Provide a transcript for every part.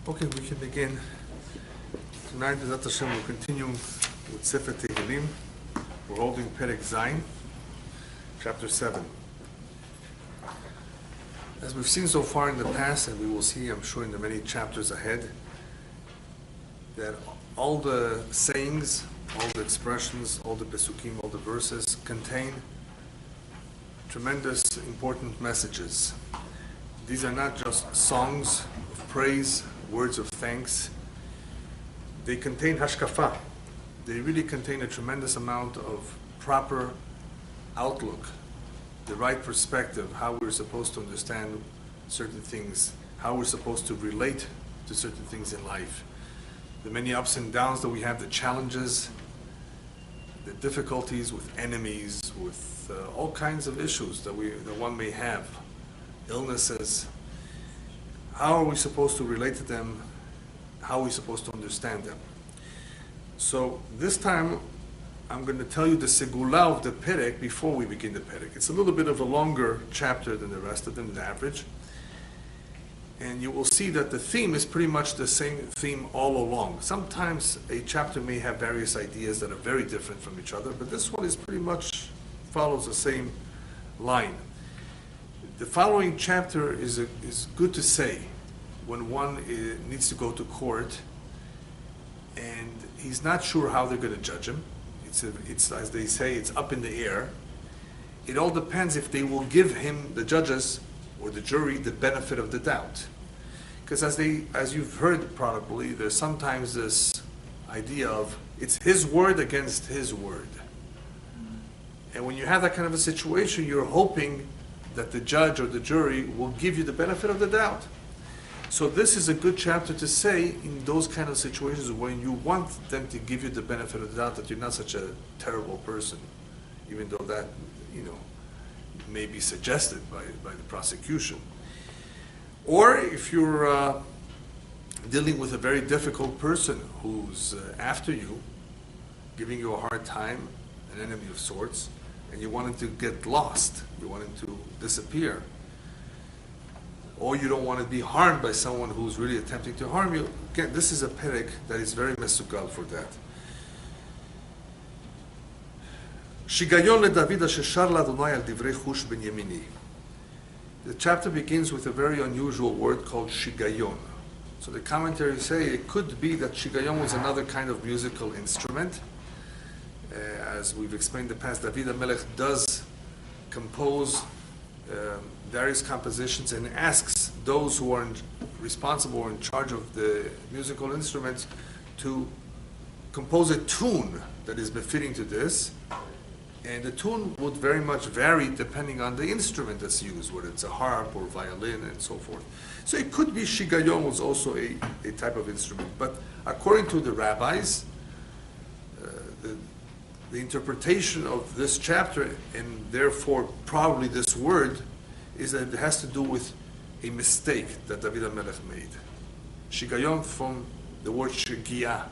Okay, we can begin. Tonight, B'ezrat Hashem, we'll continue with Sefer Tehilim. We're holding Perek Zayin, chapter 7. As we've seen so far in the past, and we will see, I'm sure, in the many chapters ahead, that all the sayings, all the expressions, all the pesukim, all the verses contain tremendous important messages. These are not just songs of praise, words of thanks. They contain hashkafa. They really contain a tremendous amount of proper outlook, the right perspective, how we're supposed to understand certain things, how we're supposed to relate to certain things in life. The many ups and downs that we have, the challenges, the difficulties with enemies, with all kinds of issues that one may have, illnesses. How are we supposed to relate to them? How are we supposed to understand them? So this time, I'm going to tell you the segula of the Perek before we begin the Perek. It's a little bit of a longer chapter than the rest of them, the average. And you will see that the theme is pretty much the same theme all along. Sometimes a chapter may have various ideas that are very different from each other, but this one is pretty much follows the same line. The following chapter is good to say when one needs to go to court and he's not sure how they're going to judge him. It's as they say, it's up in the air. It all depends if they will give him, the judges or the jury, the benefit of the doubt. Because as you've heard probably, there's sometimes this idea of it's his word against his word. And when you have that kind of a situation, you're hoping that the judge or the jury will give you the benefit of the doubt. So this is a good chapter to say in those kind of situations when you want them to give you the benefit of the doubt that you're not such a terrible person, even though that, may be suggested by the prosecution. Or if you're dealing with a very difficult person who's after you, giving you a hard time, an enemy of sorts, and you want him to get lost, you want him to disappear, or you don't want to be harmed by someone who's really attempting to harm you. Again, this is a perek that is very mesugal for that. Shigayon leDavid asher shar laAdonai al divrei chush ben yemini. The chapter begins with a very unusual word called shigayon. So the commentaries say it could be that shigayon was another kind of musical instrument. As we've explained in the past, David HaMelech does compose various compositions and asks those who are responsible or in charge of the musical instruments to compose a tune that is befitting to this. And the tune would very much vary depending on the instrument that's used, whether it's a harp or violin and so forth. So it could be shigayon was also a type of instrument. But according to the rabbis, the interpretation of this chapter, and therefore probably this word, is that it has to do with a mistake that David HaMelech made. Shigayon from the word shegia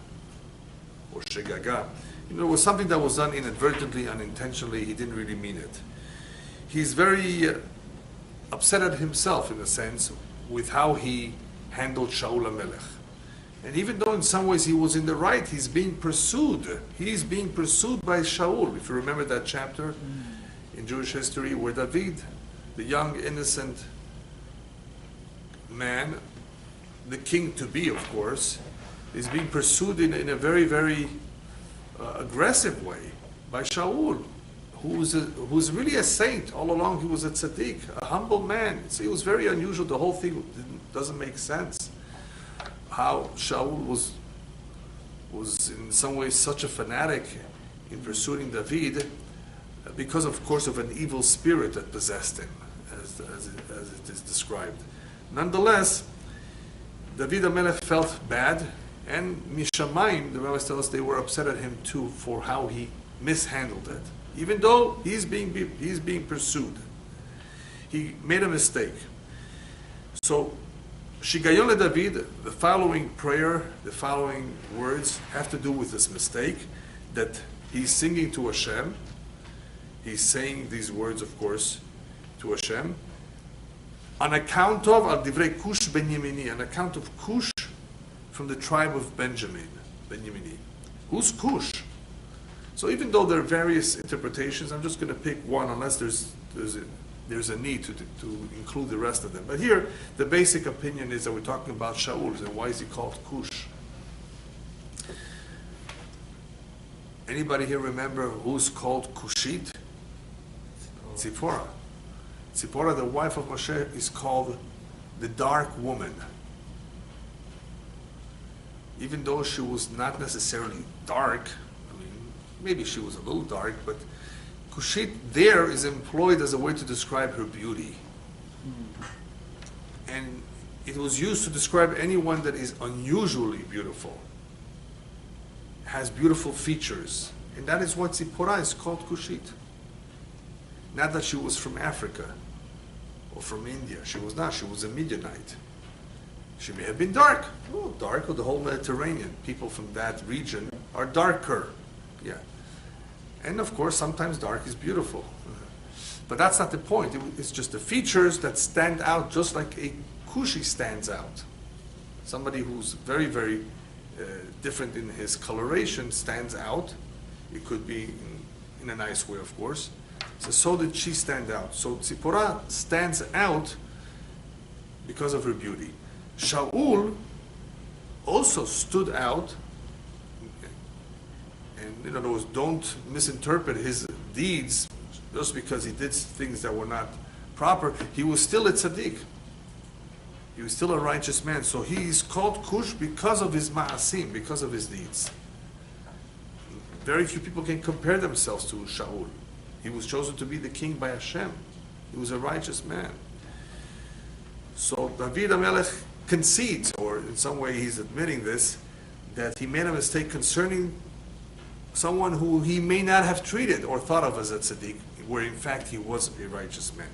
or shegaga. It was something that was done inadvertently, unintentionally. He didn't really mean it. He's very upset at himself, in a sense, with how he handled Shaul HaMelech. And even though in some ways he was in the right, he's being pursued. He's being pursued by Shaul. If you remember that chapter in Jewish history where David, the young, innocent man, the king-to-be, of course, is being pursued in a very, very aggressive way by Shaul, who's really a saint. All along he was a tzaddik, a humble man. It was very unusual. The whole thing doesn't make sense. How Shaul was in some ways such a fanatic in pursuing David because, of course, of an evil spirit that possessed him, as it is described. Nonetheless, David HaMelech felt bad, and Mishamayim, the rabbis tell us, they were upset at him too for how he mishandled it. Even though he's being pursued, he made a mistake. So Shigayon leDavid, the following prayer, the following words have to do with this mistake that he's singing to Hashem. He's saying these words, of course, to Hashem. On account of al divrei Kush ben Yemini, on account of Kush, from the tribe of Benjamin. Who's Cush? So even though there are various interpretations, I'm just going to pick one unless there's a need to include the rest of them. But here, the basic opinion is that we're talking about Shaul, and why is he called Cush? Anybody here remember who's called Cushite? Tzipporah. Tzipporah, the wife of Moshe, is called the dark woman. Even though she was not necessarily dark, I mean, maybe she was a little dark, but Cushite there is employed as a way to describe her beauty. And it was used to describe anyone that is unusually beautiful, has beautiful features. And that is what Tzipporah is called Cushite. Not that she was from Africa or from India. She was not. She was a Midianite. She may have been dark. Oh, dark, or the whole Mediterranean. People from that region are darker. Yeah. And of course, sometimes dark is beautiful. But that's not the point. It's just the features that stand out, just like a Cushi stands out. Somebody who's very, very different in his coloration stands out. It could be in a nice way, of course. So did she stand out. So Tzipporah stands out because of her beauty. Shaul also stood out, and in other words, don't misinterpret his deeds just because he did things that were not proper. He was still a tzaddik. He was still a righteous man. So he is called Cush because of his ma'asim, because of his deeds. Very few people can compare themselves to Shaul. He was chosen to be the king by Hashem. He was a righteous man. So David HaMelech concedes, or in some way he's admitting this, that he made a mistake concerning someone who he may not have treated or thought of as a tzaddik, where in fact he was a righteous man.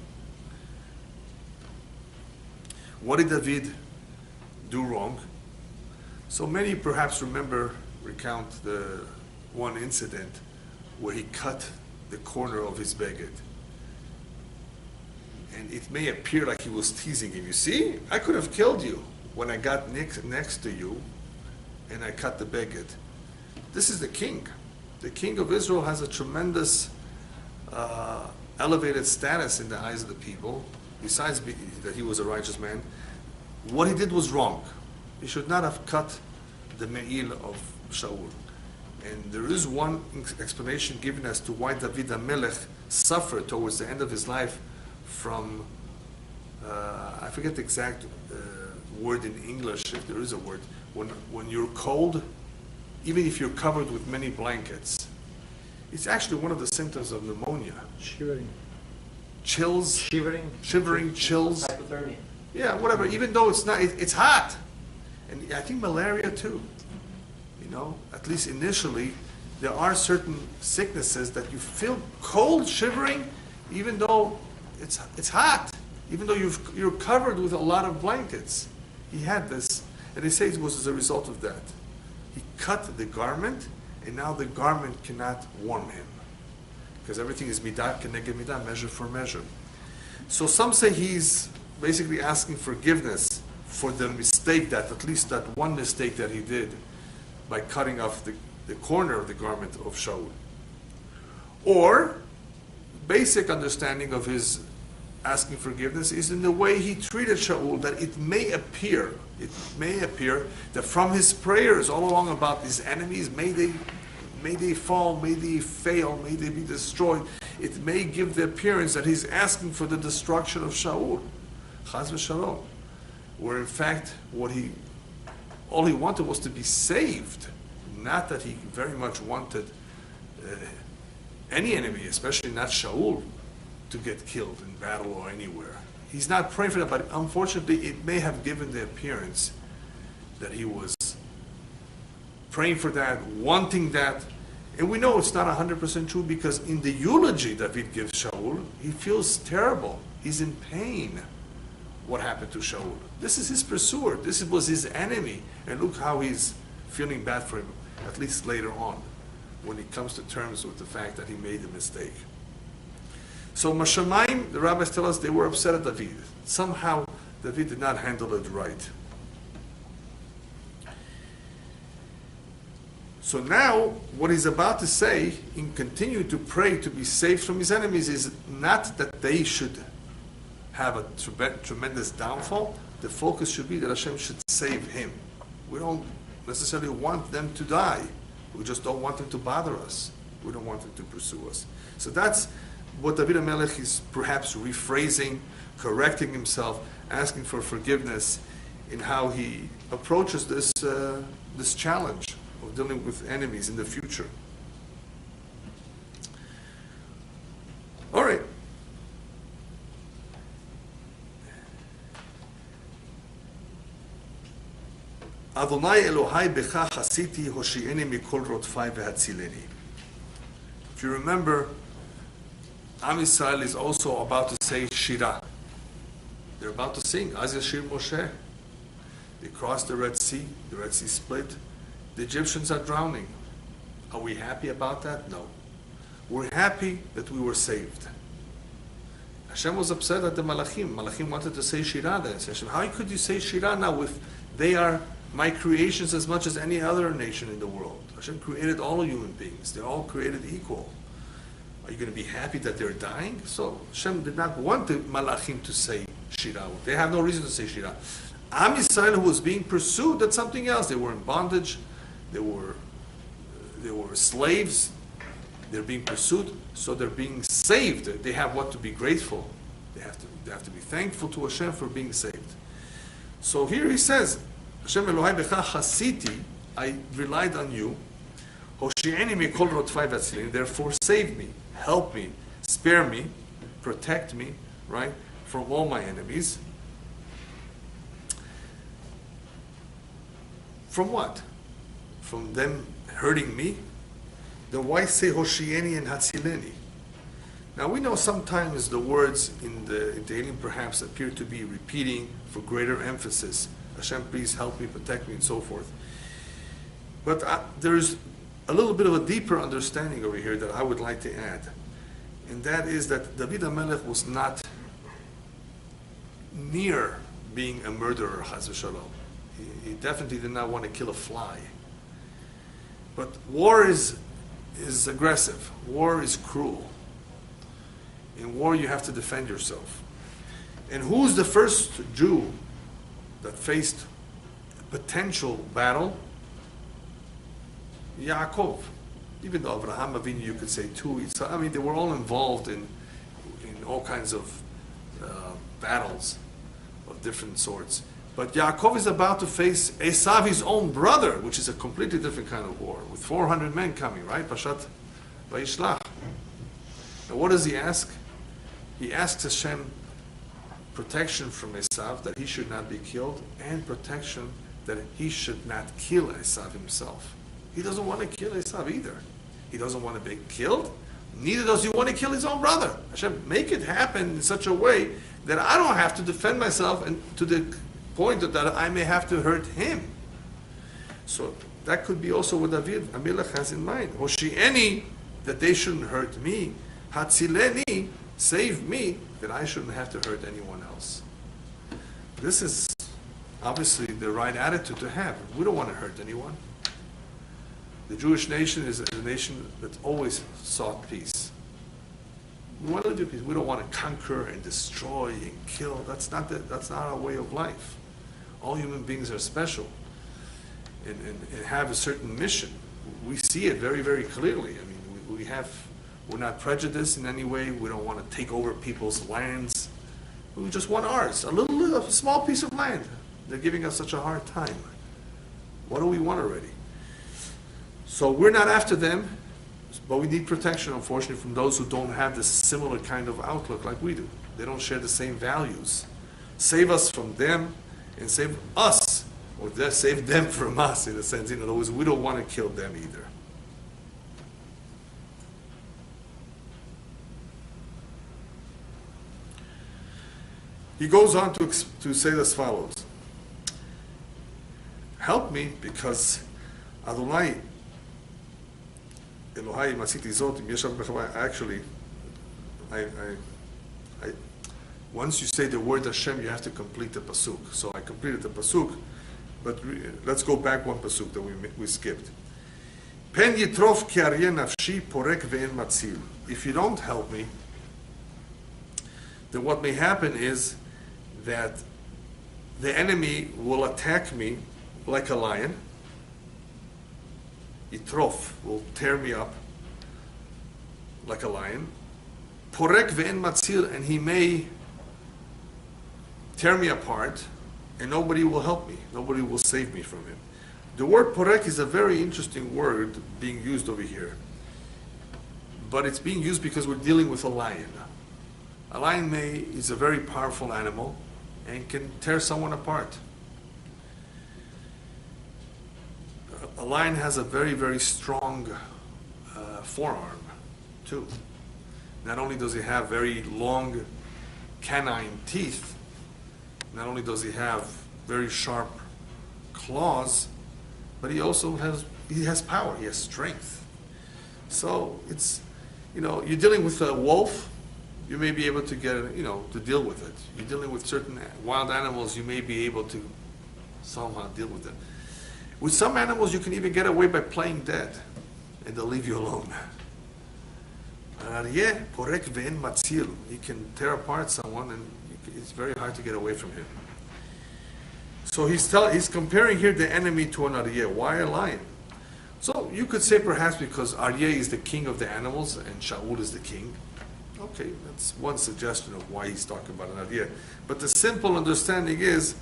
What did David do wrong? So many perhaps recount the one incident where he cut the corner of his beged. And it may appear like he was teasing him. You see, I could have killed you when I got next to you and I cut the beged. This is the king. The king of Israel has a tremendous elevated status in the eyes of the people, besides that he was a righteous man. What he did was wrong. He should not have cut the me'il of Shaul. And there is one explanation given as to why David HaMelech suffered towards the end of his life from, I forget the exact word in English, if there is a word, when you're cold, even if you're covered with many blankets. It's actually one of the symptoms of pneumonia. Shivering. Chills. Shivering, chills. Hypothermia. Yeah, whatever. Even though it's not, it's hot. And I think malaria too. You know, at least initially, there are certain sicknesses that you feel cold, shivering, even though it's hot, even though you're covered with a lot of blankets. He had this, and they say it was as a result of that. He cut the garment, and now the garment cannot warm him, because everything is midah keneged midah, measure for measure. So some say he's basically asking forgiveness for the mistake, that at least that one mistake that he did by cutting off the corner of the garment of Shaul. Or basic understanding of his asking forgiveness is in the way he treated Shaul, that it may appear that from his prayers all along about his enemies, may they fall, may they fail, may they be destroyed, it may give the appearance that he's asking for the destruction of Shaul, Chaz v'shalom, where in fact all he wanted was to be saved, not that he very much wanted any enemy, especially not Shaul, to get killed in battle or anywhere. He's not praying for that, but unfortunately it may have given the appearance that he was praying for that, wanting that. And we know it's not 100% true, because in the eulogy David gives Shaul, he feels terrible. He's in pain. What happened to Shaul? This is his pursuer. This was his enemy. And look how he's feeling bad for him, at least later on, when he comes to terms with the fact that he made a mistake. So Mashamayim, the rabbis tell us, they were upset at David. Somehow David did not handle it right. So now, what he's about to say, in continue to pray to be saved from his enemies, is not that they should have a tremendous downfall. The focus should be that Hashem should save him. We don't necessarily want them to die. We just don't want them to bother us. We don't want them to pursue us. So that's what David HaMelech is perhaps rephrasing, correcting himself, asking for forgiveness in how he approaches this challenge of dealing with enemies in the future. All right. Adonai Elohai becha chasiti hoshieni mikol rotfai v'hatzileni. If you remember, Am Yisrael is also about to say Shirah. They're about to sing Az Yashir Moshe. They crossed the Red Sea split. The Egyptians are drowning. Are we happy about that? No. We're happy that we were saved. Hashem was upset at the Malachim. Malachim wanted to say Shirah then. Hashem, how could you say Shirah now if they are my creations as much as any other nation in the world? Hashem created all human beings. They're all created equal. Are you going to be happy that they're dying? So Hashem did not want the Malachim to say Shirah. They have no reason to say Shirah. Am Yisrael, who was being pursued, that's something else. They were in bondage. They were slaves. They're being pursued, so they're being saved. They have what to be grateful. They have to be thankful to Hashem for being saved. So here he says, Hashem Elohai becha chasiti, I relied on you. Hoshi'eni mikol rotfai v'atzileni, therefore save me, help me, spare me, protect me, right, from all my enemies. From what? From them hurting me? Then why say Hoshieni and Hatzileni? Now we know sometimes the words in Tehilim perhaps appear to be repeating for greater emphasis. Hashem, please help me, protect me, and so forth. But there's a little bit of a deeper understanding over here that I would like to add. And that is that David HaMelech was not near being a murderer, Chas v'shalom. He definitely did not want to kill a fly. But war is aggressive. War is cruel. In war, you have to defend yourself. And who's the first Jew that faced a potential battle? Yaakov. Even though Abraham Avinu, you could say too. I mean, they were all involved in all kinds of battles of different sorts. But Yaakov is about to face Esav, his own brother, which is a completely different kind of war, with 400 men coming, right? Pashat Vayishlach. Now what does he ask? He asks Hashem protection from Esav, that he should not be killed, and protection that he should not kill Esav himself. He doesn't want to kill Esav either. He doesn't want to be killed, neither does he want to kill his own brother. Hashem, make it happen in such a way that I don't have to defend myself and to the point that I may have to hurt him. So that could be also what David HaMelech has in mind. Hoshi'eni, that they shouldn't hurt me. Hatzileni, save me, that I shouldn't have to hurt anyone else. This is obviously the right attitude to have. We don't want to hurt anyone. The Jewish nation is a nation that always sought peace. We want to do peace. We don't want to conquer and destroy and kill. That's not our way of life. All human beings are special and have a certain mission. We see it very, very clearly. I mean, we're not prejudiced in any way. We don't want to take over people's lands. We just want ours, a small piece of land. They're giving us such a hard time. What do we want already? So we're not after them, but we need protection, unfortunately, from those who don't have this similar kind of outlook like we do. They don't share the same values. Save us from them and save us, or save them from us, in a sense. In other words, we don't want to kill them either. He goes on to say as follows. Help me, because Adonai Elohai Masiti Zot, actually, once you say the word Hashem, you have to complete the pasuk. So I completed the pasuk, but let's go back one pasuk that we skipped. Pen yitrof ki aryeh nafshi porek ve'en matzil. If you don't help me, then what may happen is that the enemy will attack me like a lion. Yitrof will tear me up like a lion. Porek ve'en matzil, and he may tear me apart, and nobody will help me. Nobody will save me from him. The word porek is a very interesting word being used over here. But it's being used because we're dealing with a lion. A lion is a very powerful animal and can tear someone apart. A lion has a very, very strong forearm, too. Not only does he have very long canine teeth, not only does he have very sharp claws, but he also has power, he has strength. So it's, you're dealing with a wolf, you may be able to get, to deal with it. You're dealing with certain wild animals, you may be able to somehow deal with it. With some animals, you can even get away by playing dead, and they'll leave you alone. Aryeh porek ve'en matzil. He can tear apart someone, and it's very hard to get away from him. So he's comparing here the enemy to an aryeh. Why a lion? So you could say perhaps because aryeh is the king of the animals and Shaul is the king. Okay, that's one suggestion of why he's talking about an aryeh. But the simple understanding is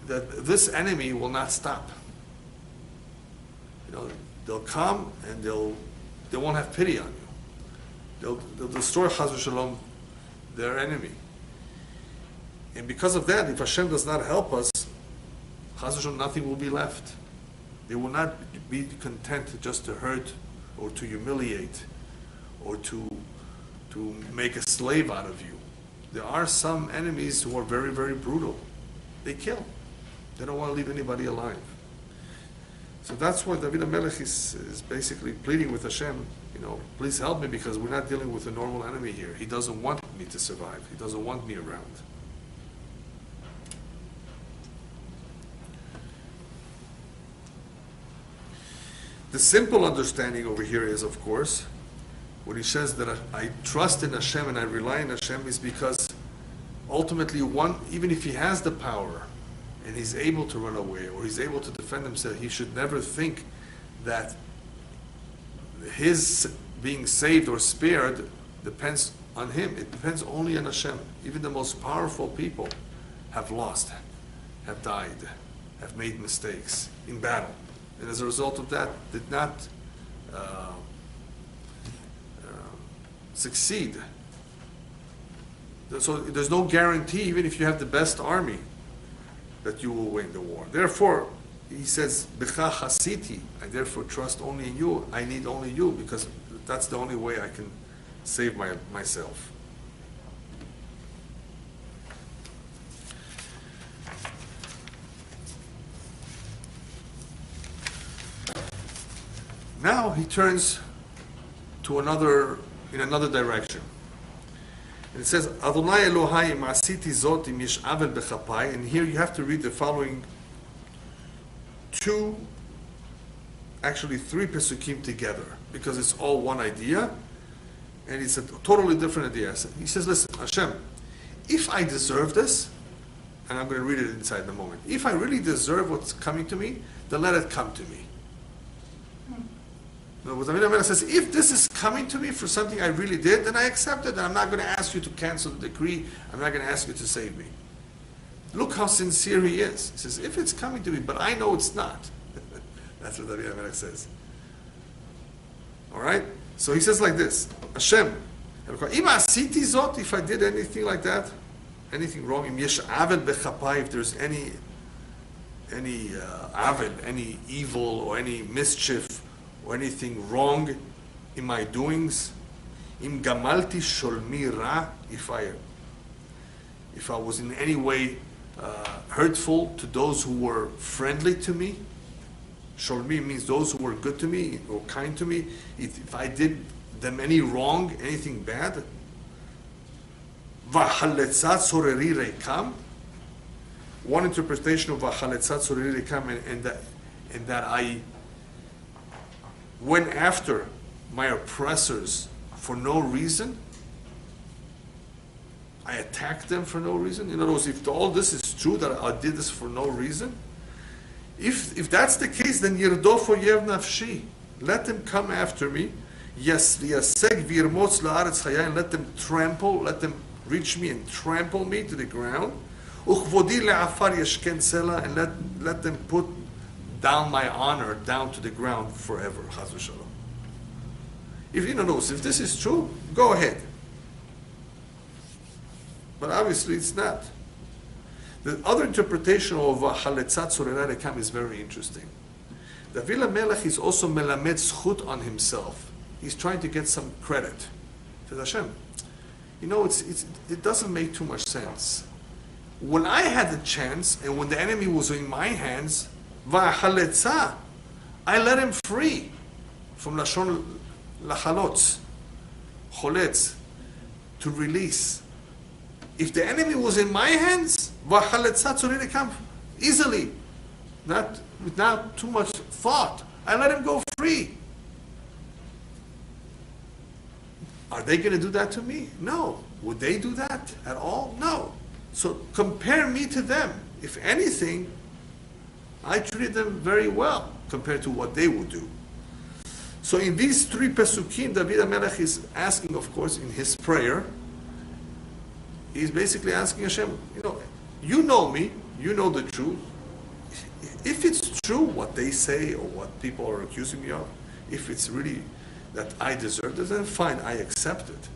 that this enemy will not stop. They'll come and they won't have pity on you. They'll destroy Chas v'Shalom, their enemy. And because of that, if Hashem does not help us, Chas v'Shalom, nothing will be left. They will not be content just to hurt or to humiliate or to make a slave out of you. There are some enemies who are very, very brutal. They kill. They don't want to leave anybody alive. So that's why David HaMelech is basically pleading with Hashem, please help me because we're not dealing with a normal enemy here. He doesn't want me to survive. He doesn't want me around. The simple understanding over here is, of course, when he says that I trust in Hashem and I rely on Hashem is because ultimately even if he has the power, and he's able to run away or he's able to defend himself, he should never think that his being saved or spared depends on him. It depends only on Hashem. Even the most powerful people have lost, have died, have made mistakes in battle. And as a result of that, did not succeed. So there's no guarantee, even if you have the best army, that you will win the war. Therefore, he says, B'cha chasiti, I therefore trust only in you, I need only you, because that's the only way I can save myself. Now he turns to in another direction. And it says, Adonai Elohai im asiti zot im yesh avel bechapai. And here you have to read the following actually three pesukim together, because it's all one idea, and it's a totally different idea. He says, listen, Hashem, if I deserve this, and I'm going to read it inside in a moment, if I really deserve what's coming to me, then let it come to me. What David HaMelech says, if this is coming to me for something I really did, then I accept it, and I'm not going to ask you to cancel the decree. I'm not going to ask you to save me. Look how sincere he is. He says, if it's coming to me, but I know it's not. That's what David HaMelech says. All right? So he says like this, Hashem, if I did anything like that, anything wrong, if there's any avid, any evil or any mischief, or anything wrong in my doings, im gamalti sholmi ra, if I was in any way hurtful to those who were friendly to me, sholmi means those who were good to me or kind to me, if I did them any wrong, anything bad, v'haletzat soreri rekam, one interpretation of v'haletzat soreri rekam, and that I went after my oppressors for no reason, I attacked them for no reason. In other words, if all this is true, that I did this for no reason, if that's the case, then Yirdof Oyev Nafshi, let them come after me. Yes, V'yaseg v'yirmotz la'aretz chayai, and let them trample, let them reach me and trample me to the ground. Uchvodi le'afar yeshken sela, and let them put down my honor down to the ground forever. Chas v'shalom. If you know, if this is true, go ahead. But obviously it's not. The other interpretation of Haletzat Sorera Rekam is very interesting. David HaMelech is also melamed zchut on himself. He's trying to get some credit. He says, Hashem, you know, it doesn't make too much sense. When I had the chance, and when the enemy was in my hands, va'haletza, I let him free from Lashon Lachalotz, Choletz, to release. If the enemy was in my hands, va'haletza tzorei rekam, easily, without too much thought, I let him go free. Are they going to do that to me? No. Would they do that at all? No. So compare me to them. If anything, I treated them very well compared to what they would do. So in these three Pesukim, David HaMelech is asking, of course, in his prayer, he's basically asking Hashem, you know me, you know the truth. If it's true what they say or what people are accusing me of, if it's really that I deserve it, then fine, I accept it.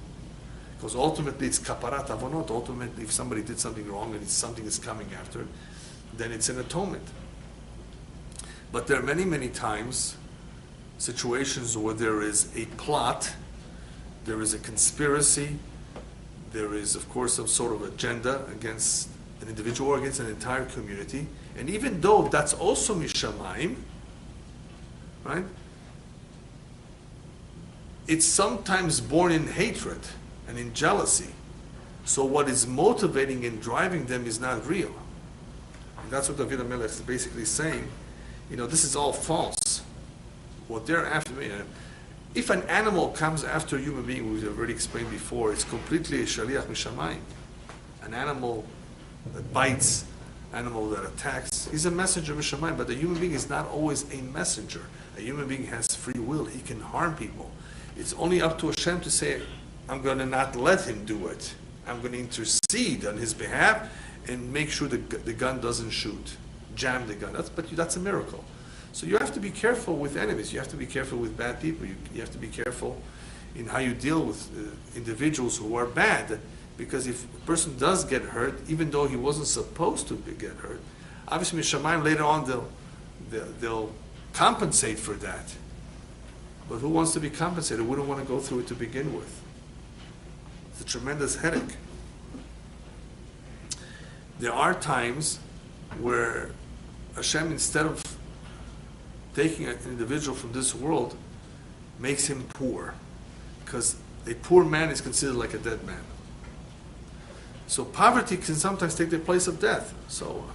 Because ultimately it's kaparat avonot. Ultimately, if somebody did something wrong and something is coming after it, then it's an atonement. But there are many, many times situations where there is a plot, there is a conspiracy, there is, of course, some sort of agenda against an individual or against an entire community. And even though that's also mishamayim, right? It's sometimes born in hatred and in jealousy. So what is motivating and driving them is not real. And that's what David HaMelech is basically saying. This is all false. What they're after, if an animal comes after a human being, we've already explained before, it's completely a shaliach mishamayim. An animal that bites, animal that attacks, he's a messenger of mishamayim, but a human being is not always a messenger. A human being has free will. He can harm people. It's only up to Hashem to say, I'm going to not let him do it. I'm going to intercede on his behalf and make sure the gun doesn't shoot, jam the gun. That's a miracle. So you have to be careful with enemies. You have to be careful with bad people. You have to be careful in how you deal with individuals who are bad. Because if a person does get hurt, even though he wasn't supposed to get hurt, obviously Mishamayim later on they'll compensate for that. But who wants to be compensated? We don't want to go through it to begin with. It's a tremendous headache. There are times where Hashem, instead of taking an individual from this world, makes him poor. Because a poor man is considered like a dead man. So poverty can sometimes take the place of death. So,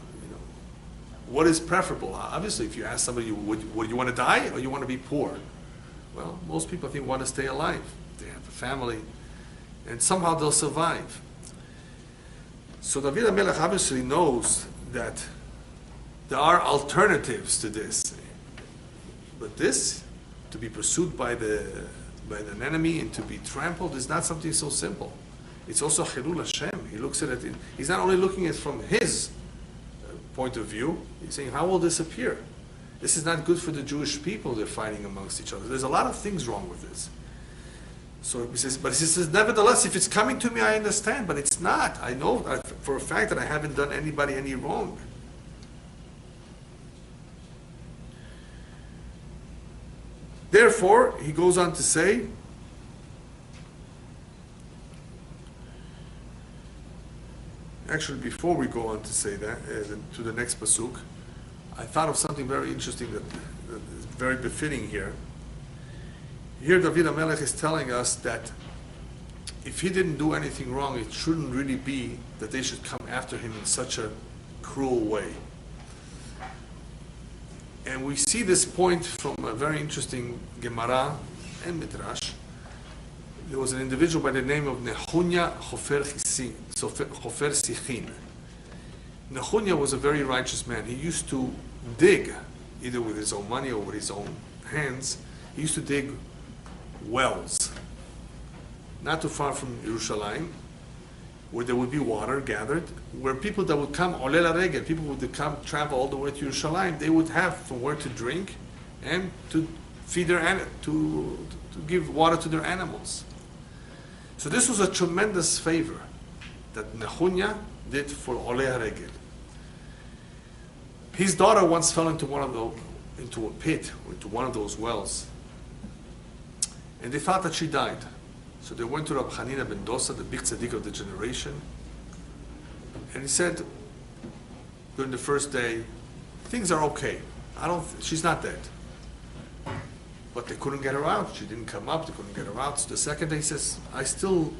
what is preferable? Obviously, if you ask somebody, would you want to die or you want to be poor? Well, most people, I think, want to stay alive. They have a family, and somehow they'll survive. So David HaMelech obviously knows that there are alternatives to this. But this, to be pursued by an enemy and to be trampled, is not something so simple. It's also Chilul Hashem. He looks at it, he's not only looking at it from his point of view, he's saying, how will this appear? This is not good for the Jewish people. They're fighting amongst each other. There's a lot of things wrong with this. So he says, nevertheless, if it's coming to me, I understand, but it's not. I know for a fact that I haven't done anybody any wrong. Therefore, he goes on to say, actually, before we go on to say that, to the next pasuk, I thought of something very interesting that is very befitting here. Here David HaMelech is telling us that if he didn't do anything wrong, it shouldn't really be that they should come after him in such a cruel way. And we see this point from a very interesting Gemara and Midrash. There was an individual by the name of Nehunya Chofer Sichin. Nehunya was a very righteous man. He used to dig, either with his own money or with his own hands, he used to dig wells, not too far from Yerushalayim, where there would be water gathered, where people that would come, olela regel, people would come travel all the way to Yerushalayim, they would have from where to drink and to feed their to give water to their animals. So this was a tremendous favor that Nehunya did for oleh regel. His daughter once fell into into a pit, or into one of those wells, and they thought that she died. So they went to Rabbi Hanina ben Dosa, the big tzaddik of the generation, and he said, during the first day, things are okay. She's not dead. But they couldn't get her out. She didn't come up, they couldn't get her out. So the second day he says, I still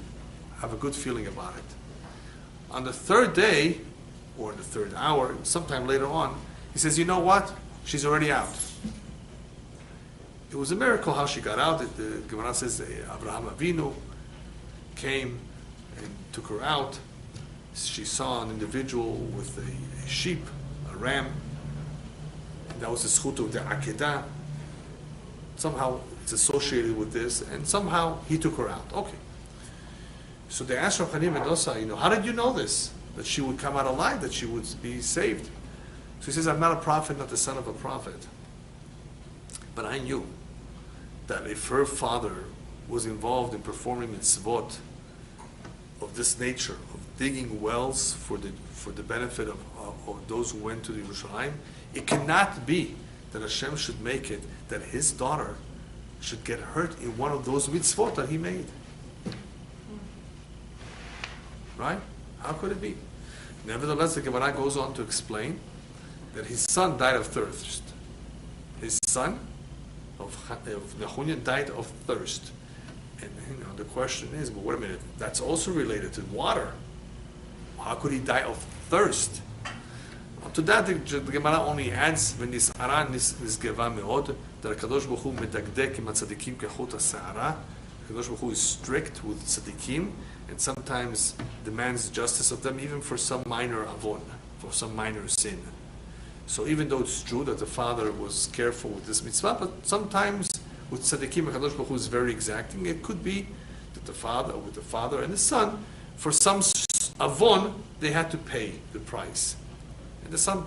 have a good feeling about it. On the third day, or in the third hour, sometime later on, he says, you know what? She's already out. It was a miracle how she got out. The Gemara says Abraham Avinu came and took her out. She saw an individual with a sheep, a ram. And that was the zchut of the Akedah. Somehow it's associated with this, and somehow he took her out. Okay. So they asked Rav Chanim ben Dosa, how did you know this? That she would come out alive, that she would be saved? So he says, I'm not a prophet, not the son of a prophet. But I knew that if her father was involved in performing mitzvot of this nature, of digging wells for the benefit of those who went to the Yerushalayim, it cannot be that Hashem should make it that his daughter should get hurt in one of those mitzvot that he made. Right? How could it be? Nevertheless, the Gemara goes on to explain that his son died of thirst. His son of Nehunya died of thirst. And the question is, but wait a minute, that's also related to water. How could he die of thirst? To that, the Gemara only adds, "V'nis'ara nisgeva meod," that HaKadosh Baruch Hu medagdek im tzadikim kechut ha'se'ara. HaKadosh Baruch Hu is strict with tzadikim, and sometimes demands justice of them, even for some minor avon, for some minor sin. So even though it's true that the father was careful with this mitzvah, but sometimes with tzaddikim, HaKadosh Baruch Hu is very exacting. It could be that the father and the son, for some avon, they had to pay the price. And the son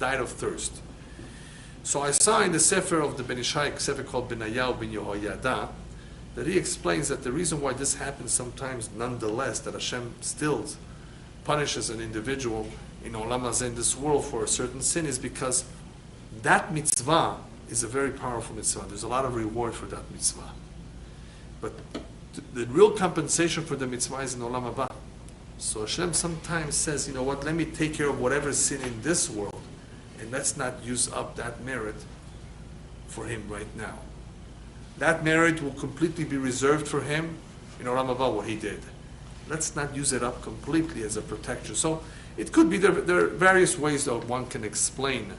died of thirst. So I saw in the Sefer of the Ben Ishai, Sefer called Benayahu ben Yehoyada, that he explains that the reason why this happens sometimes, nonetheless, that Hashem still punishes an individual in Olam Hazeh, in this world, for a certain sin, is because that mitzvah is a very powerful mitzvah. There's a lot of reward for that mitzvah. But the real compensation for the mitzvah is in Olam Haba. So Hashem sometimes says, you know what, let me take care of whatever sin in this world, and let's not use up that merit for him right now. That merit will completely be reserved for him in Olam Haba, what he did. Let's not use it up completely as a protection. So it could be, there are various ways that one can explain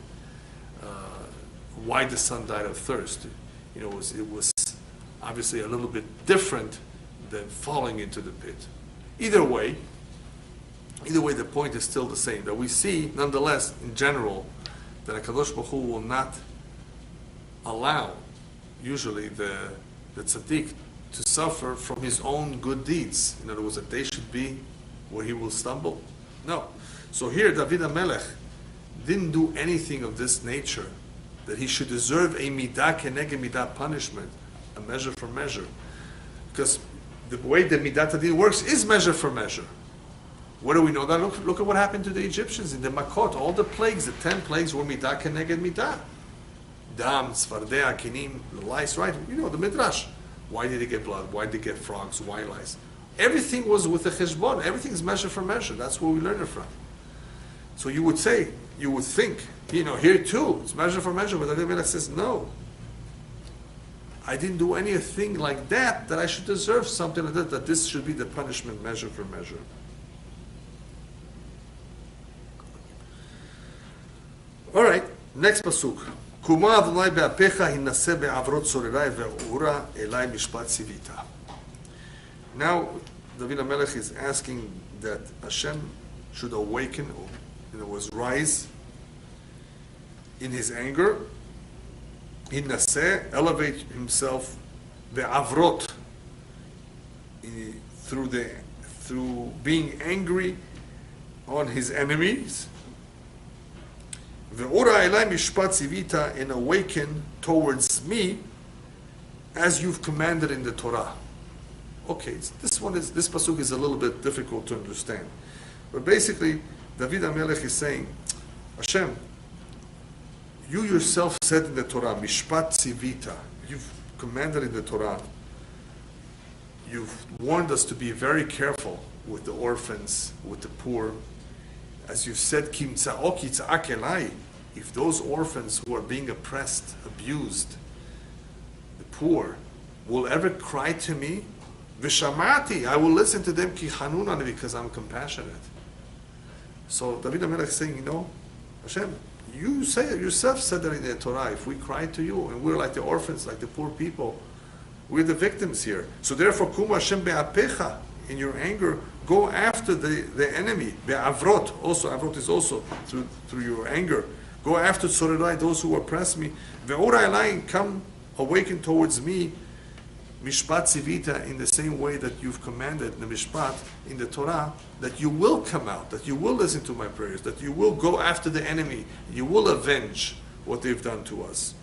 why the son died of thirst. It was obviously a little bit different than falling into the pit. Either way, the point is still the same, that we see, nonetheless, in general, that HaKadosh Baruch Hu will not allow, usually, the tzaddik to suffer from his own good deeds. In other words, that they should be where he will stumble. No. So here, David HaMelech didn't do anything of this nature, that he should deserve a midah keneged midah punishment, a measure for measure. Because the way the midat hadin works is measure for measure. What do we know that? Look at what happened to the Egyptians in the Makot. All the plagues, the 10 plagues, were midah keneged midah. Dam, tzfardeh, kinim, lice, right? The Midrash. Why did they get blood? Why did they get frogs? Why lice? Everything was with the cheshbon. Everything is measure for measure. That's where we learn it from. So you would think, here too, it's measure for measure. But the Melech says, no. I didn't do anything like that I should deserve something like that this should be the punishment measure for measure. All right, next pasuk. Kuma Adonai be'apecha hinaseh be'avrot sorerai ve'ura elai mishpat sivita. Now, David HaMelech is asking that Hashem should awaken, or in other words, rise in his anger, hinaseh, elevate himself, be'avrot, through being angry on his enemies, ve'ura elai mishpat sivita, and awaken towards me as you've commanded in the Torah. Okay, this pasuk is a little bit difficult to understand. But basically, David HaMelech is saying, Hashem, you yourself said in the Torah, Mishpat Sivita, you've commanded in the Torah, you've warned us to be very careful with the orphans, with the poor. As you said, Kim tza'ok yitz'ak elai, if those orphans who are being oppressed, abused, the poor, will ever cry to me, Vishamati, I will listen to them ki chanunani, because I'm compassionate. So David HaMelech is saying, Hashem, you say it yourself, said that in the Torah, if we cry to you and we're like the orphans, like the poor people, we're the victims here. So therefore, kum Hashem be'apecha, in your anger, go after the enemy. Be'avrot, also, avrot is also through your anger. Go after tzorerai, those who oppress me. Ve'ora elai, come awaken towards me. Mishpat Sivita, in the same way that you've commanded the Mishpat in the Torah, that you will come out, that you will listen to my prayers, that you will go after the enemy, you will avenge what they've done to us.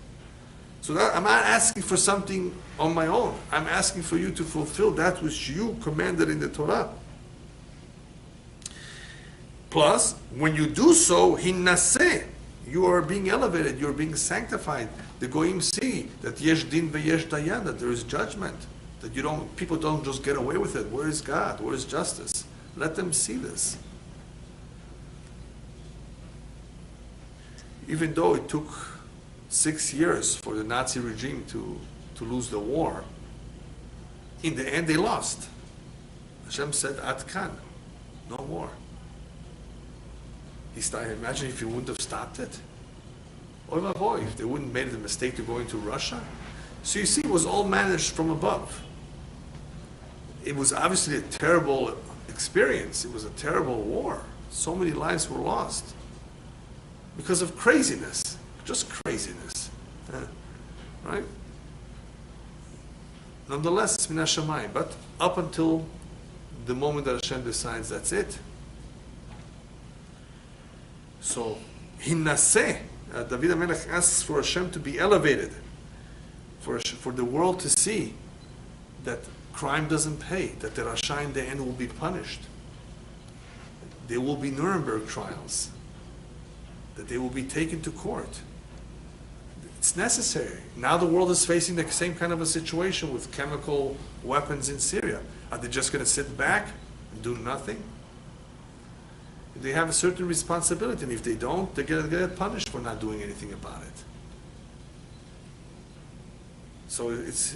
So that, I'm not asking for something on my own. I'm asking for you to fulfill that which you commanded in the Torah. Plus, when you do so, Hinnaseh, you are being elevated, you're being sanctified. The Goyim see that yesh din veyesh dayan, that there is judgment, that people don't just get away with it. Where is God? Where is justice? Let them see this. Even though it took 6 years for the Nazi regime to lose the war, in the end they lost. Hashem said, At kan, no more. Imagine if he wouldn't have stopped it. Oy vavoy, if they wouldn't have made the mistake to go into Russia. So you see, it was all managed from above. It was obviously a terrible experience. It was a terrible war. So many lives were lost because of craziness, just craziness, right? Nonetheless, it's min hashamayim. But up until the moment that Hashem decides, that's it. So, Hinnaseh, David HaMelech asks for Hashem to be elevated, for the world to see that crime doesn't pay, that the Rasha in the end will be punished. There will be Nuremberg trials, that they will be taken to court. It's necessary. Now the world is facing the same kind of a situation with chemical weapons in Syria. Are they just going to sit back and do nothing? They have a certain responsibility, and if they don't, they're going to get punished for not doing anything about it. So it's,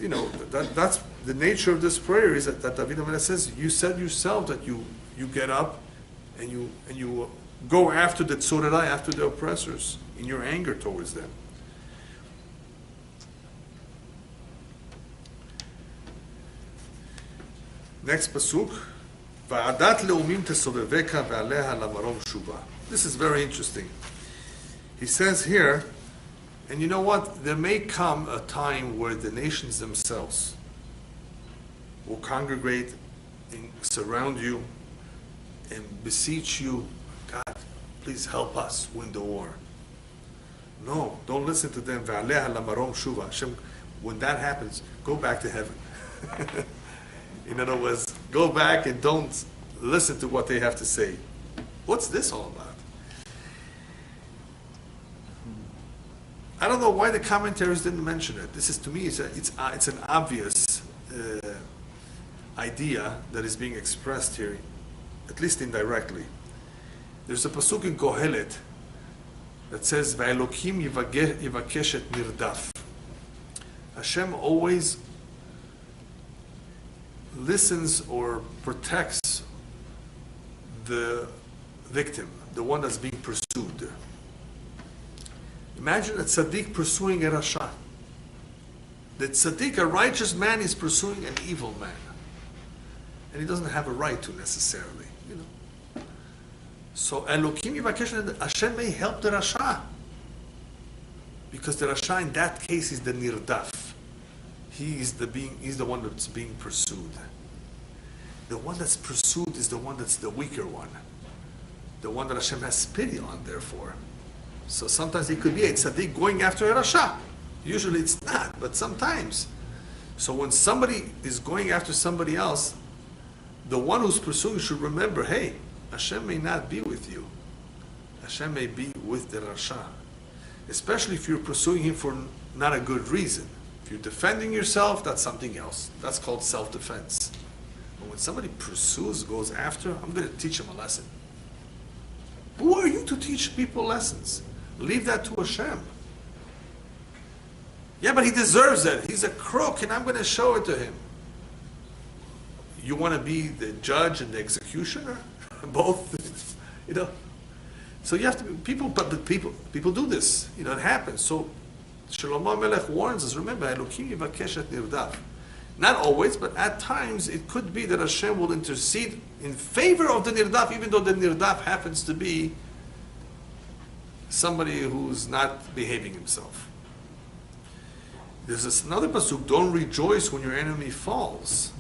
that's the nature of this prayer, is that David HaMelech says, you said yourself that you get up and you go after the tzorerai, after the oppressors, in your anger towards them. Next pasuk. This is very interesting. He says here, and you know what? There may come a time where the nations themselves will congregate and surround you and beseech you, God, please help us win the war. No, don't listen to them. Hashem, when that happens, go back to heaven. In other words, go back and don't listen to what they have to say. What's this all about? I don't know why the commentaries didn't mention it. This is, to me, it's an obvious idea that is being expressed here, at least indirectly. There's a pasuk in Kohelet that says, "Va'elokim yivakesh et nirdaf." Hashem always listens or protects the victim, the one that's being pursued. Imagine a tzaddik pursuing a rasha. The tzaddik, a righteous man, is pursuing an evil man. And he doesn't have a right to necessarily, you know. So Elokim Yivakesh, Hashem may help the rasha. Because the rasha in that case is the nirdaf. He's the one that's being pursued. The one that's pursued is the one that's the weaker one. The one that Hashem has pity on, therefore. So sometimes it could be a tzaddik going after a rasha. Usually it's not, but sometimes. So when somebody is going after somebody else, the one who's pursuing should remember, hey, Hashem may not be with you. Hashem may be with the rasha. Especially if you're pursuing him for not a good reason. If you're defending yourself, that's something else. That's called self-defense. But when somebody pursues, goes after, I'm going to teach him a lesson. Who are you to teach people lessons? Leave that to Hashem. Yeah, but he deserves it. He's a crook, and I'm going to show it to him. You want to be the judge and the executioner? Both, you know. So you have to people do this. You know, it happens. So Shlomo Melech warns us. Remember, Elokim Yivakesh et nirdaf. Not always, but at times it could be that Hashem will intercede in favor of the nirdaf, even though the nirdaf happens to be somebody who's not behaving himself. There's another pasuk: don't rejoice when your enemy falls.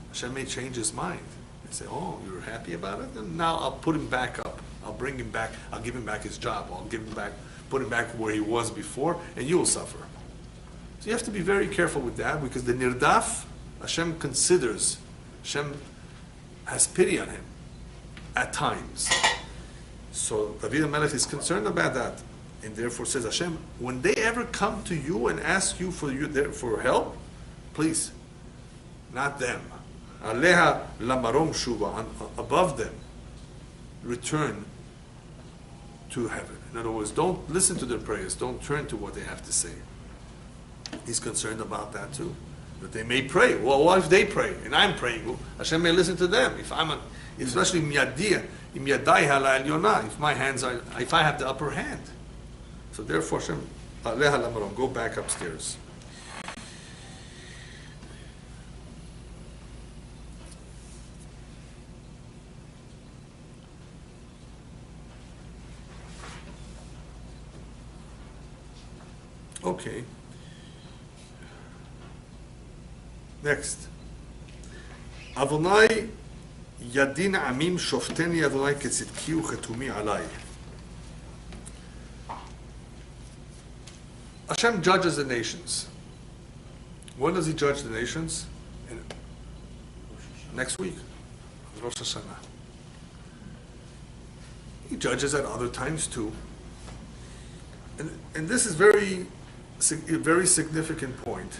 Hashem may change his mind. They say, oh, you're happy about it? And now I'll put him back up. I'll bring him back. I'll give him back his job. I'll give him back, put him back where he was before, and you will suffer. So you have to be very careful with that, because the nirdaf, Hashem considers, Hashem has pity on him at times. So David HaMelech is concerned about that, and therefore says, Hashem, when they ever come to you and ask you for help, please, not them. Aleha lamarom shuva, above them, return to heaven. In other words, don't listen to their prayers, don't turn to what they have to say. He's concerned about that too. That they may pray. Well, what if they pray and I'm praying? Well, Hashem may listen to them. Especially if my hands are, if I have the upper hand. So therefore, Hashem, go back upstairs. Okay. Next. Adonai yadin amim shofteni Adonai ketzidki uchetumi alai. Hashem judges the nations. When does he judge the nations? Next week, Rosh Hashanah. He judges at other times too. And this is a very significant point,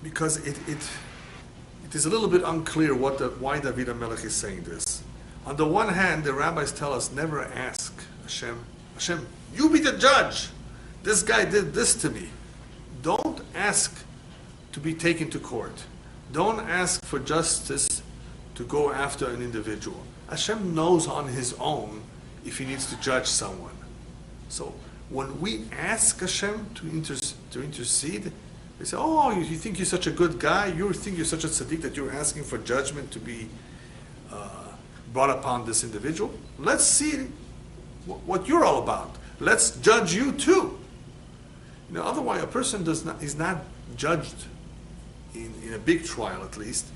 because it is a little bit unclear why David HaMelech is saying this. On the one hand, the rabbis tell us never ask Hashem, you be the judge. This guy did this to me. Don't ask to be taken to court. Don't ask for justice to go after an individual. Hashem knows on his own if he needs to judge someone. So when we ask Hashem to intercede, they say, oh, you think you're such a good guy? You think you're such a tzaddik that you're asking for judgment to be brought upon this individual? Let's see what you're all about. Let's judge you too. You know, otherwise a person is not judged in a big trial, at least,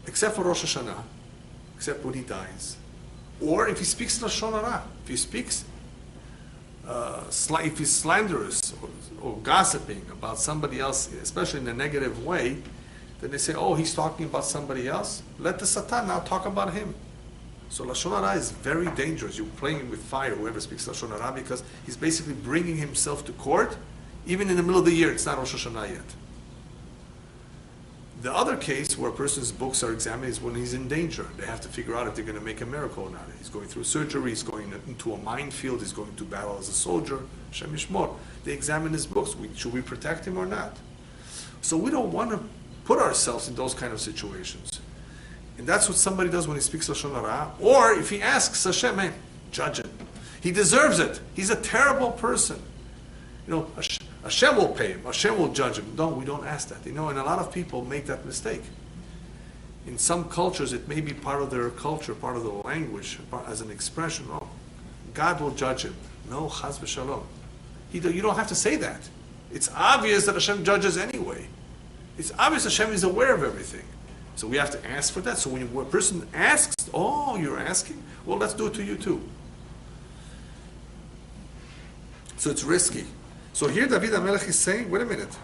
except for Rosh Hashanah, except when he dies. Or if he speaks Lashon Hara, if he speaks, if he's slanderous or gossiping about somebody else, especially in a negative way, then they say, oh, he's talking about somebody else. Let the Satan now talk about him. So Lashon Hara is very dangerous. You're playing with fire, whoever speaks Lashon Hara, because he's basically bringing himself to court, even in the middle of the year. It's not Rosh Hashanah yet. The other case where a person's books are examined is when he's in danger. They have to figure out if they're going to make a miracle or not. He's going through surgery, he's going into a minefield, he's going to battle as a soldier. Shem Yishmor. They examine his books. Should we protect him or not? So we don't want to put ourselves in those kind of situations. And that's what somebody does when he speaks Lashon Hara. Or if he asks Hashem, hey, judge him. He deserves it. He's a terrible person. Hashem will pay him. Hashem will judge him. No, we don't ask that. And a lot of people make that mistake. In some cultures, it may be part of their culture, part of the language, as an expression. Oh, God will judge him. No, chas v'shalom. You don't have to say that. It's obvious that Hashem judges anyway. It's obvious Hashem is aware of everything. So we have to ask for that. So when a person asks, oh, you're asking? Well, let's do it to you too. So it's risky. So here David HaMelech is saying, wait a minute,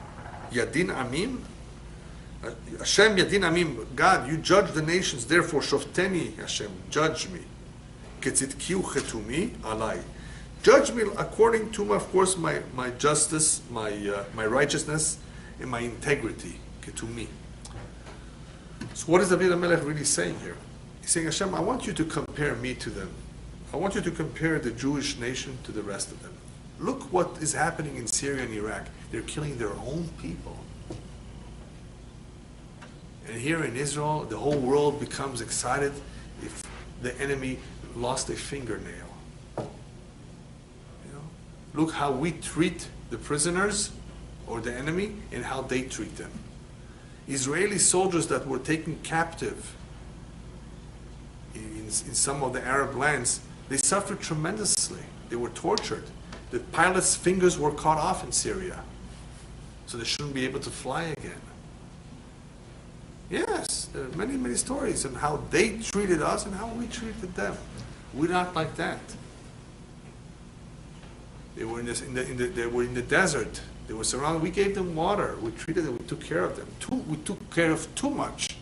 Yadin Amim? Hashem Yadin Amim, God, you judge the nations, therefore Shofteni, Hashem, judge me. Ketzitkiu chetumi alai. Judge me according to, of course, my justice, my righteousness, and my integrity, ketumi. So what is David HaMelech really saying here? He's saying, Hashem, I want you to compare me to them. I want you to compare the Jewish nation to the rest of them. Look what is happening in Syria and Iraq. They're killing their own people. And here in Israel, the whole world becomes excited if the enemy lost a fingernail. Look how we treat the prisoners or the enemy and how they treat them. Israeli soldiers that were taken captive in some of the Arab lands, they suffered tremendously. They were tortured. The pilots' fingers were cut off in Syria, so they shouldn't be able to fly again. Yes, there are many, many stories of how they treated us and how we treated them. We're not like that. They were they were in the desert. They were surrounded. We gave them water. We treated them. We took care of them. We took care of too much.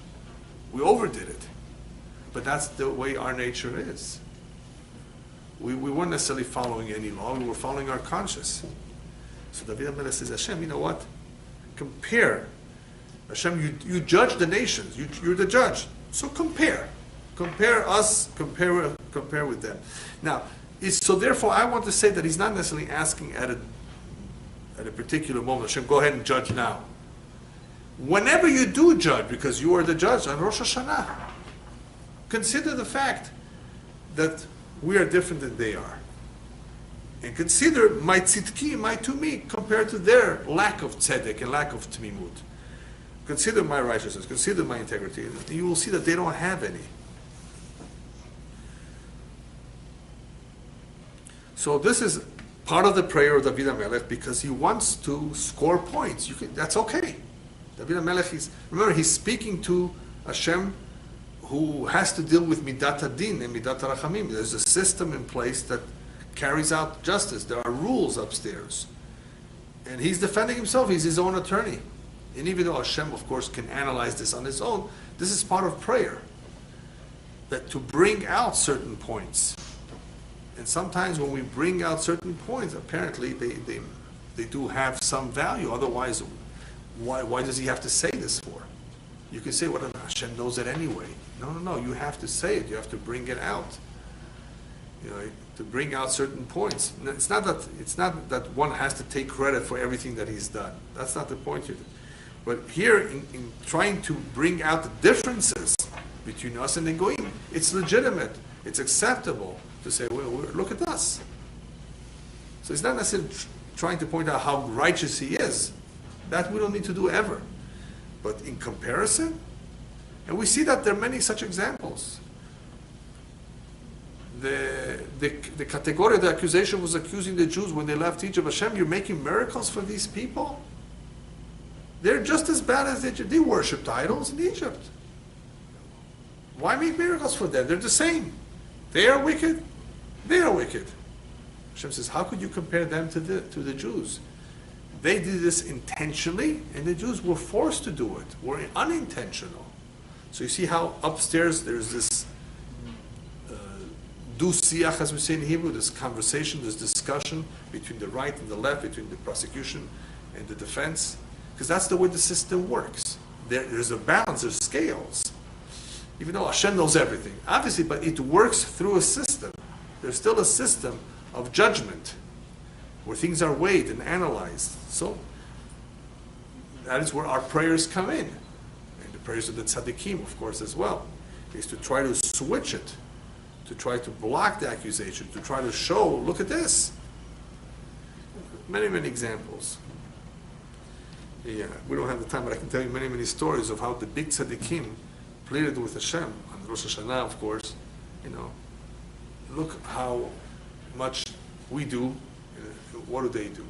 We overdid it. But that's the way our nature is. We weren't necessarily following any law. We were following our conscience. So David HaMelech says, Hashem, you know what? Compare. Hashem, you judge the nations. You're the judge. So compare. Compare us. Compare with them. Now, so therefore, I want to say that he's not necessarily asking at a particular moment, Hashem, go ahead and judge now. Whenever you do judge, because you are the judge on Rosh Hashanah, consider the fact that we are different than they are. And consider my tzidki, my tumi, compared to their lack of tzedek and lack of tmimut. Consider my righteousness, consider my integrity. And you will see that they don't have any. So this is part of the prayer of David HaMelech because he wants to score points. That's okay. David HaMelech remember, he's speaking to Hashem who has to deal with Midat Adin and Midat Rachamim. There's a system in place that carries out justice. There are rules upstairs. And he's defending himself. He's his own attorney. And even though Hashem, of course, can analyze this on his own, this is part of prayer. That to bring out certain points. And sometimes when we bring out certain points, apparently they do have some value. Otherwise, why does he have to say this for? You can say, well, Hashem knows it anyway. No. You have to say it. You have to bring it out. To bring out certain points. It's not that one has to take credit for everything that he's done. That's not the point here. But here, in trying to bring out the differences between us and the Goyim, it's legitimate. It's acceptable to say, well, look at us. So it's not necessarily trying to point out how righteous he is. That we don't need to do ever. But in comparison, and we see that there are many such examples. The category of the accusation was accusing the Jews when they left Egypt. Hashem, you're making miracles for these people? They're just as bad as they worshipped idols in Egypt. Why make miracles for them? They're the same. They are wicked. They are wicked. Hashem says, how could you compare them to the Jews? They did this intentionally, and the Jews were forced to do it, were unintentional. So you see how upstairs there's this du-siach, as we say in Hebrew, this conversation, this discussion between the right and the left, between the prosecution and the defense, because that's the way the system works. There's a balance, there's scales. Even though Hashem knows everything, obviously, but it works through a system. There's still a system of judgment where things are weighed and analyzed. So that is where our prayers come in. And the prayers of the tzaddikim, of course, as well, is to try to switch it to try to block the accusation, to try to show, look at this. Many, many examples. Yeah, we don't have the time, but I can tell you many, many stories of how the big tzaddikim pleaded with Hashem on Rosh Hashanah, of course. You know, look how much we do. What do they do?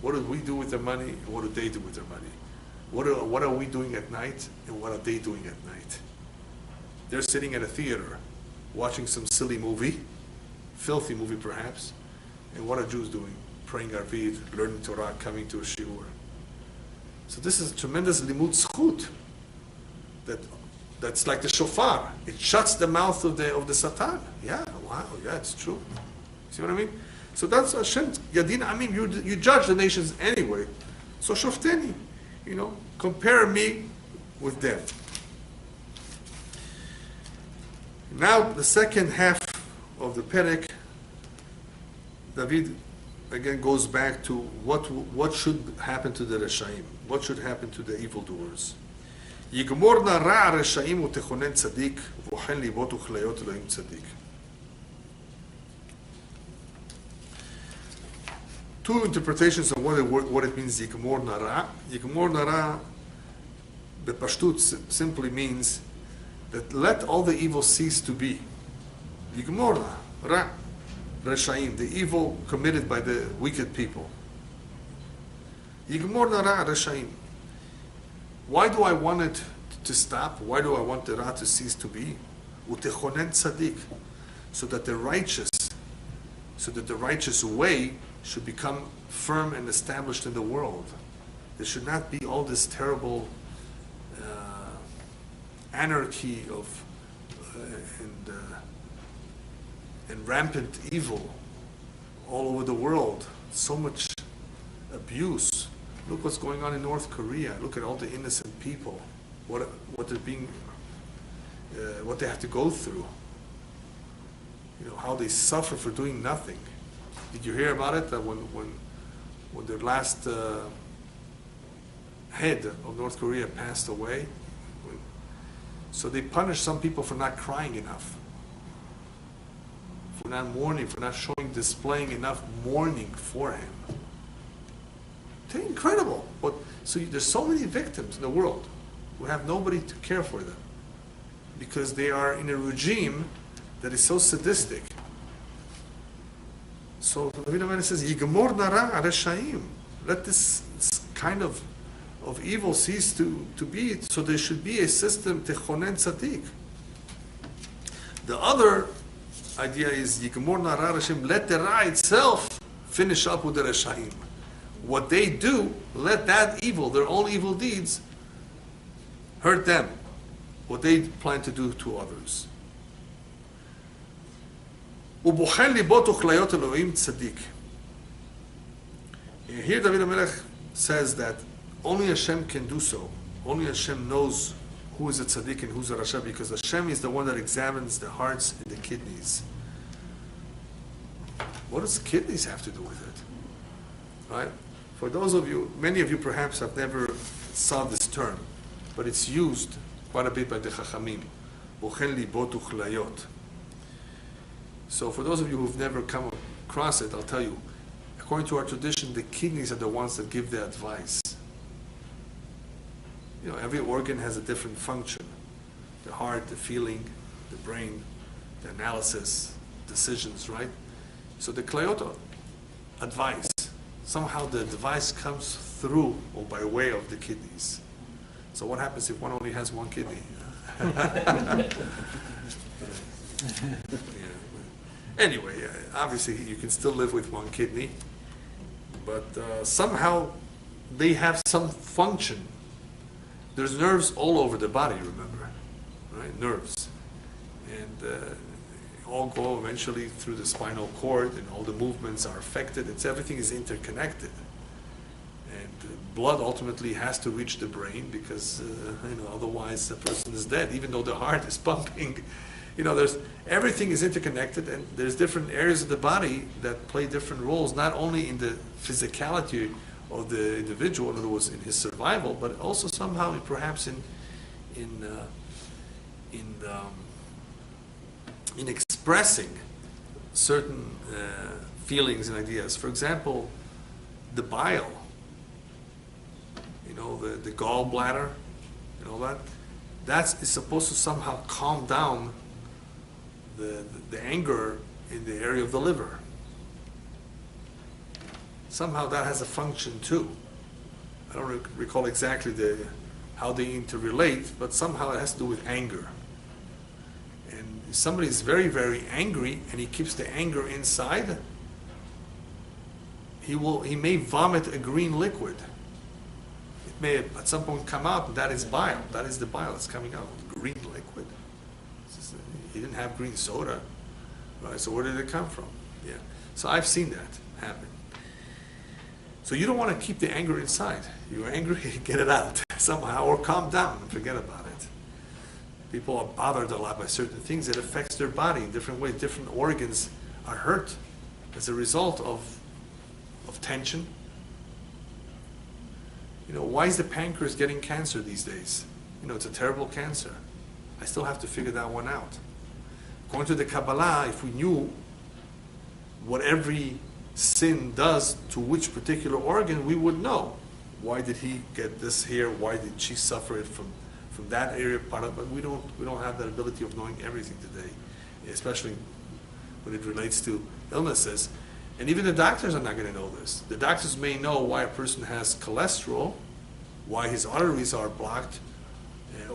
What do we do with their money? And what do they do with their money? What are we doing at night? And what are they doing at night? They're sitting at a theater, watching some silly movie, filthy movie perhaps. And what are Jews doing? Praying Arvid, learning Torah, coming to a shiur. So this is a tremendous limud zchut. That's like the shofar. It shuts the mouth of the Satan. Yeah, wow, yeah, it's true. See what I mean? So that's Hashem, Yadin Amim, you judge the nations anyway. So shofteni, compare me with them. Now the second half of the perek, David again goes back to what should happen to the Reshaim, what should happen to the evildoers. יגמור נא רע רשעים ותכונן צדיק, ובוחן ליבות וכליות אלוהים צדיק. Two interpretations of what it means, יגמור נא רע. יגמור נא רע, בפשטות, simply means that let all the evil cease to be. יגמור נא רע רשעים, the evil committed by the wicked people. יגמור נא רע רשעים. Why do I want it to stop? Why do I want the Ra to cease to be? Utechonen tzaddik, so that the righteous way should become firm and established in the world. There should not be all this terrible anarchy of and rampant evil all over the world. So much abuse. Look what's going on in North Korea. Look at all the innocent people. What they're being, what they have to go through. How they suffer for doing nothing. Did you hear about it? That when their last head of North Korea passed away, so they punished some people for not crying enough, for not mourning, for not displaying enough mourning for him. Incredible. So there's so many victims in the world who have nobody to care for them because they are in a regime that is so sadistic. So David HaMelech says, "Yigmor nara reshaim." Let this kind of evil cease to be. So there should be a system techonen tzaddik. The other idea is Yigmor nara reshaim. Let the Ra itself finish up with the reshaim. What they do, let that evil, their own evil deeds, hurt them. What they plan to do to others. ובוחן ליבות וכליות אלוהים צדיק. Here David HaMelech says that only Hashem can do so. Only Hashem knows who is a tzaddik and who's a rasha, because Hashem is the one that examines the hearts and the kidneys. What does kidneys have to do with it? Right? For those of you, many of you perhaps have never saw this term, but it's used quite a bit by the Chachamim. Bochen libot uchlayot. So for those of you who've never come across it, I'll tell you, according to our tradition, the kidneys are the ones that give the advice. Every organ has a different function. The heart, the feeling, the brain, the analysis, decisions, right? So the klayot advice. Somehow the advice comes through or by way of the kidneys. So what happens if one only has one kidney? Anyway, obviously you can still live with one kidney, but somehow they have some function. There's nerves all over the body, remember, right? Nerves. And all go eventually through the spinal cord, and all the movements are affected. Everything is interconnected. And blood ultimately has to reach the brain because otherwise the person is dead, even though the heart is pumping. Everything is interconnected, and there's different areas of the body that play different roles, not only in the physicality of the individual, in other words, in his survival, but also somehow in expressing certain feelings and ideas. For example, the bile, the gallbladder, that is supposed to somehow calm down the anger in the area of the liver. Somehow that has a function too. I don't recall exactly how they interrelate, but somehow it has to do with anger. And if somebody is very, very angry and he keeps the anger inside, he may vomit a green liquid. It may at some point come out, and that is bile. That is the bile that's coming out. Green liquid. He didn't have green soda, right? So where did it come from? Yeah. So I've seen that happen. So you don't want to keep the anger inside. You're angry, get it out somehow, or calm down and forget about it. People are bothered a lot by certain things. It affects their body in different ways. Different organs are hurt as a result of tension. Why is the pancreas getting cancer these days? It's a terrible cancer. I still have to figure that one out. According to the Kabbalah, if we knew what every sin does to which particular organ, we would know. Why did he get this here? Why did she suffer it from that area part of it? But we don't have that ability of knowing everything today, especially when it relates to illnesses. And even the doctors are not going to know this. The doctors may know why a person has cholesterol, why his arteries are blocked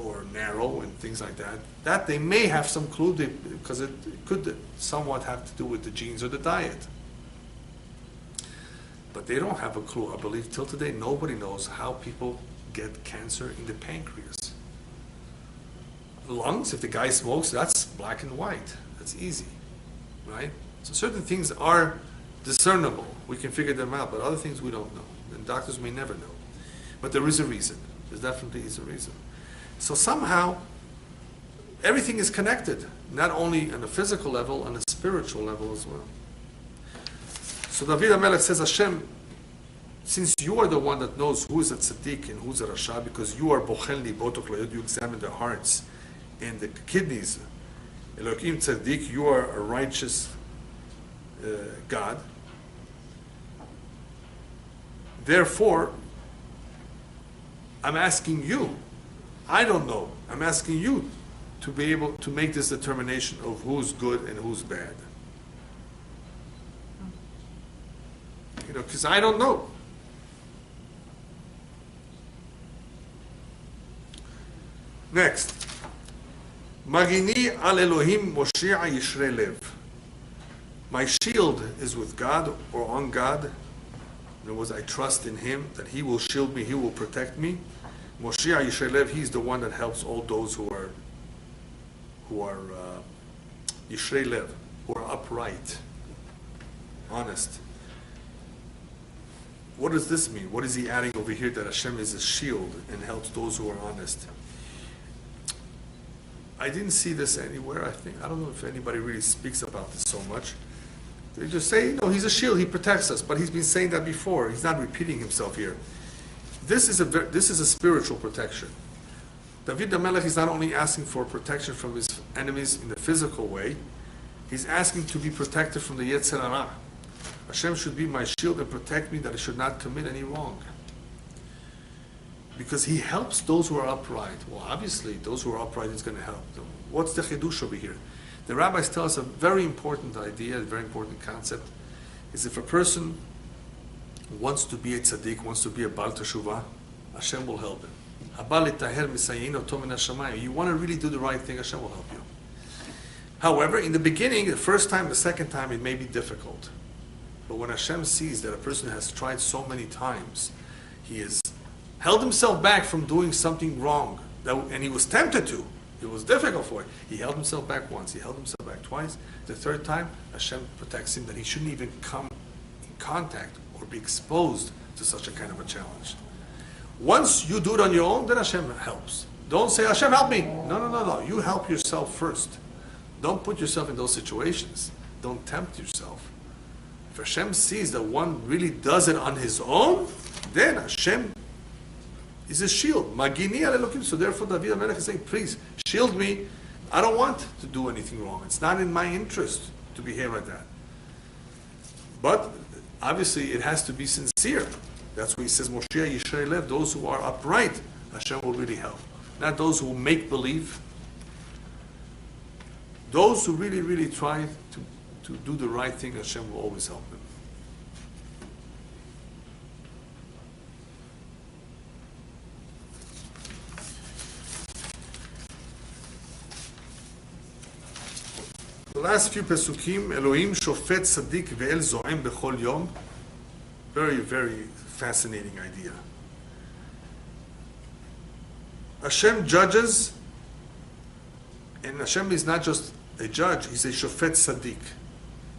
or narrow and things like that. That they may have some clue because it could somewhat have to do with the genes or the diet. But they don't have a clue. I believe till today nobody knows how people get cancer in the pancreas. Lungs, if the guy smokes, that's black and white. That's easy, right? So certain things are discernible. We can figure them out, but other things we don't know. And doctors may never know. But there is a reason. There definitely is a reason. So somehow, everything is connected, not only on a physical level, on a spiritual level as well. So David HaMelech says, Hashem, since you are the one that knows who is a tzaddik and who is a rasha, because you are bochen libotok layod, you examine the hearts and the kidneys. Elokim tzaddik, you are a righteous God. Therefore, I'm asking you, I don't know, I'm asking you to be able to make this determination of who's good and who's bad. Because I don't know. Next. Magini al Elohim Moshi'a Yishrei Lev. My shield is with God or on God. In other words, I trust in Him that He will shield me, He will protect me. Moshi'a Yishrei Lev, He's the one that helps all those who are Yishrei Lev, who are upright, honest. What does this mean? What is he adding over here that Hashem is a shield and helps those who are honest? I didn't see this anywhere, I think. I don't know if anybody really speaks about this so much. They just say, He's a shield, He protects us. But He's been saying that before. He's not repeating Himself here. This is a spiritual protection. David HaMelech is not only asking for protection from his enemies in the physical way, he's asking to be protected from the Yetzer Hara. Hashem should be my shield and protect me that I should not commit any wrong. Because He helps those who are upright. Well, obviously, those who are upright is going to help them. What's the chidush over here? The rabbis tell us a very important idea, a very important concept, is if a person wants to be a tzaddik, wants to be a Baal Teshuvah, Hashem will help him. You want to really do the right thing, Hashem will help you. However, in the beginning, the first time, the second time, it may be difficult. But when Hashem sees that a person has tried so many times, he has held himself back from doing something wrong, and he was tempted to. It was difficult for him. He held himself back once, he held himself back twice. The third time, Hashem protects him that he shouldn't even come in contact or be exposed to such a kind of a challenge. Once you do it on your own, then Hashem helps. Don't say, Hashem, help me. No. You help yourself first. Don't put yourself in those situations. Don't tempt yourself. If Hashem sees that one really does it on his own, then Hashem is a shield. Magini al Elokim. So therefore David HaMelech is saying, please, shield me I don't want to do anything wrong. It's not in my interest to behave like that. But obviously it has to be sincere. That's why he says, Moshe Yisrael Lev, those who are upright, Hashem will really help. Not those who make believe. Those who really, really try to do the right thing, Hashem will always help them. The last few pesukim, Elohim shofet tzaddik ve'el zo'em bechol yom. Very, very fascinating idea. Hashem judges, and Hashem is not just a judge, he's a shofet tzaddik.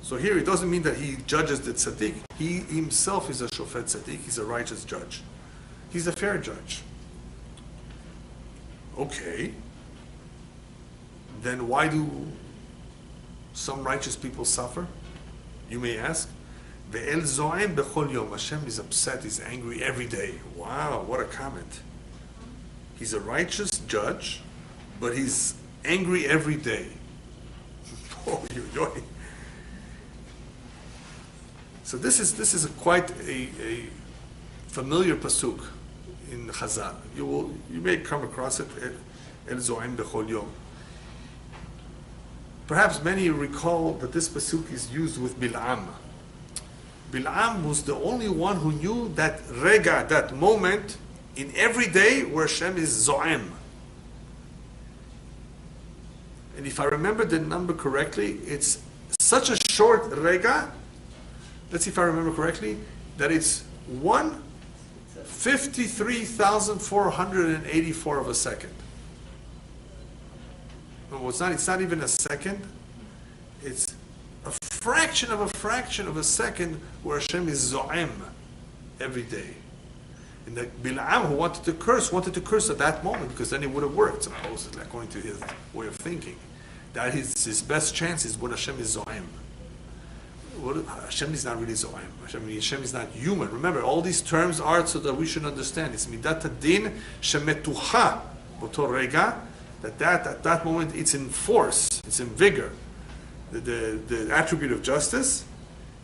So here it doesn't mean that he judges the tzaddik. He himself is a shofet tzaddik, he's a righteous judge. He's a fair judge. Okay. Then why do some righteous people suffer? You may ask. Ve'el zo'em bechol yom. Hashem is upset, he's angry every day. Wow, what a comment. He's a righteous judge, but he's angry every day. So this is quite a familiar pasuk in Chazal. You may come across it, El zo'em bechol yom. Perhaps many recall that this pasuk is used with Bil'am. Bil'am was the only one who knew that rega, that moment in every day where Hashem is zo'em. And if I remember the number correctly, it's such a short rega, let's see if I remember correctly, that it's 153,484 of a second. No, it's not even a second. It's a fraction of a second where Hashem is zo'em every day. And that Bil'am, who wanted to curse at that moment, because then it would have worked, supposedly, according to his way of thinking. That his best chance is when Hashem is zo'em. Hashem is not really zo'em. Hashem is not human. Remember, all these terms are so that we should understand. It's midat hadin shemetucha boto rega. That at that moment it's in force, it's in vigor, the attribute of justice,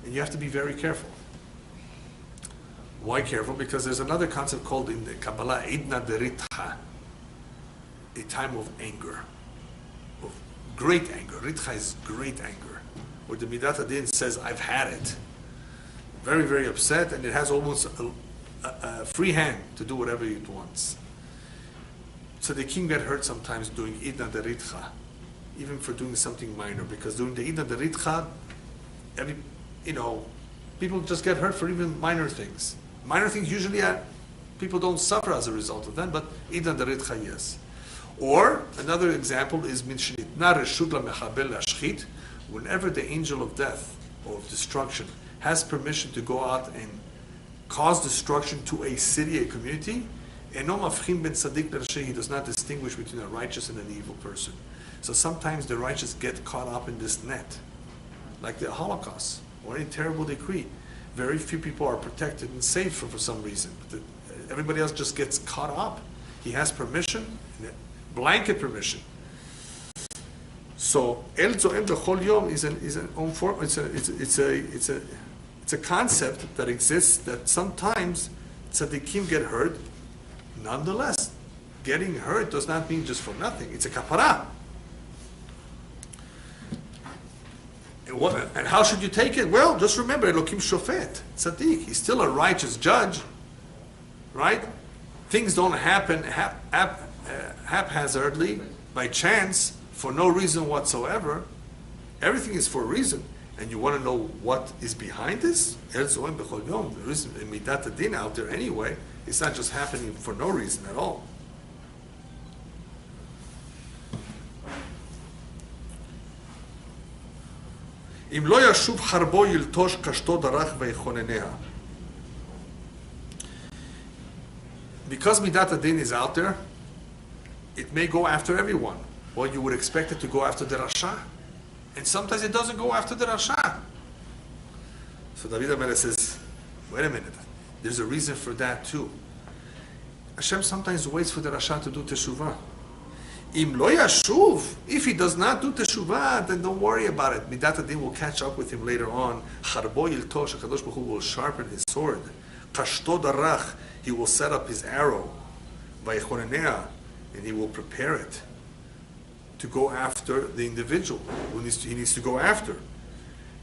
and you have to be very careful. Why careful? Because there's another concept called in the Kabbalah, idna deritcha, a time of anger, of great anger. Ritcha is great anger, where the Midat Hadin says, I've had it. Very, very upset, and it has almost a free hand to do whatever it wants. So the king get hurt sometimes doing idna deritcha, even for doing something minor, because during the idna deritcha, people just get hurt for even minor things. Minor things usually people don't suffer as a result of them, but idna deritcha, yes. Or another example is min shnitna reshut lamechabel lashchit, whenever the angel of death or of destruction has permission to go out and cause destruction to a city, a community. He does not distinguish between a righteous and an evil person. So sometimes the righteous get caught up in this net, like the Holocaust or any terrible decree. Very few people are protected and saved for some reason. Everybody else just gets caught up. He has permission, blanket permission. So El Zo'em B'chol Yom is an own form. It's a concept that exists that sometimes tzaddikim get hurt. Nonetheless, getting hurt does not mean just for nothing. It's a kapara. And how should you take it? Well, just remember, Elokim Shofet, Tzaddik. He's still a righteous judge, right? Things don't happen haphazardly, by chance, for no reason whatsoever. Everything is for a reason. And you want to know what is behind this? There is a midat hadin out there anyway. It's not just happening for no reason at all. Because midat hadin is out there, it may go after everyone. Well, you would expect it to go after the Rasha. And sometimes it doesn't go after the Rasha. So David HaMelech says, wait a minute, there's a reason for that too. Hashem sometimes waits for the Rasha to do teshuvah. Im lo yashuv, if he does not do teshuvah, then don't worry about it. Midat hadin will catch up with him later on. Charbo yiltosh, HaKadosh Baruch Hu will sharpen his sword. Kashto darach, he will set up his arrow. Vayechonenea, and he will prepare it to go after the individual who he needs to go after.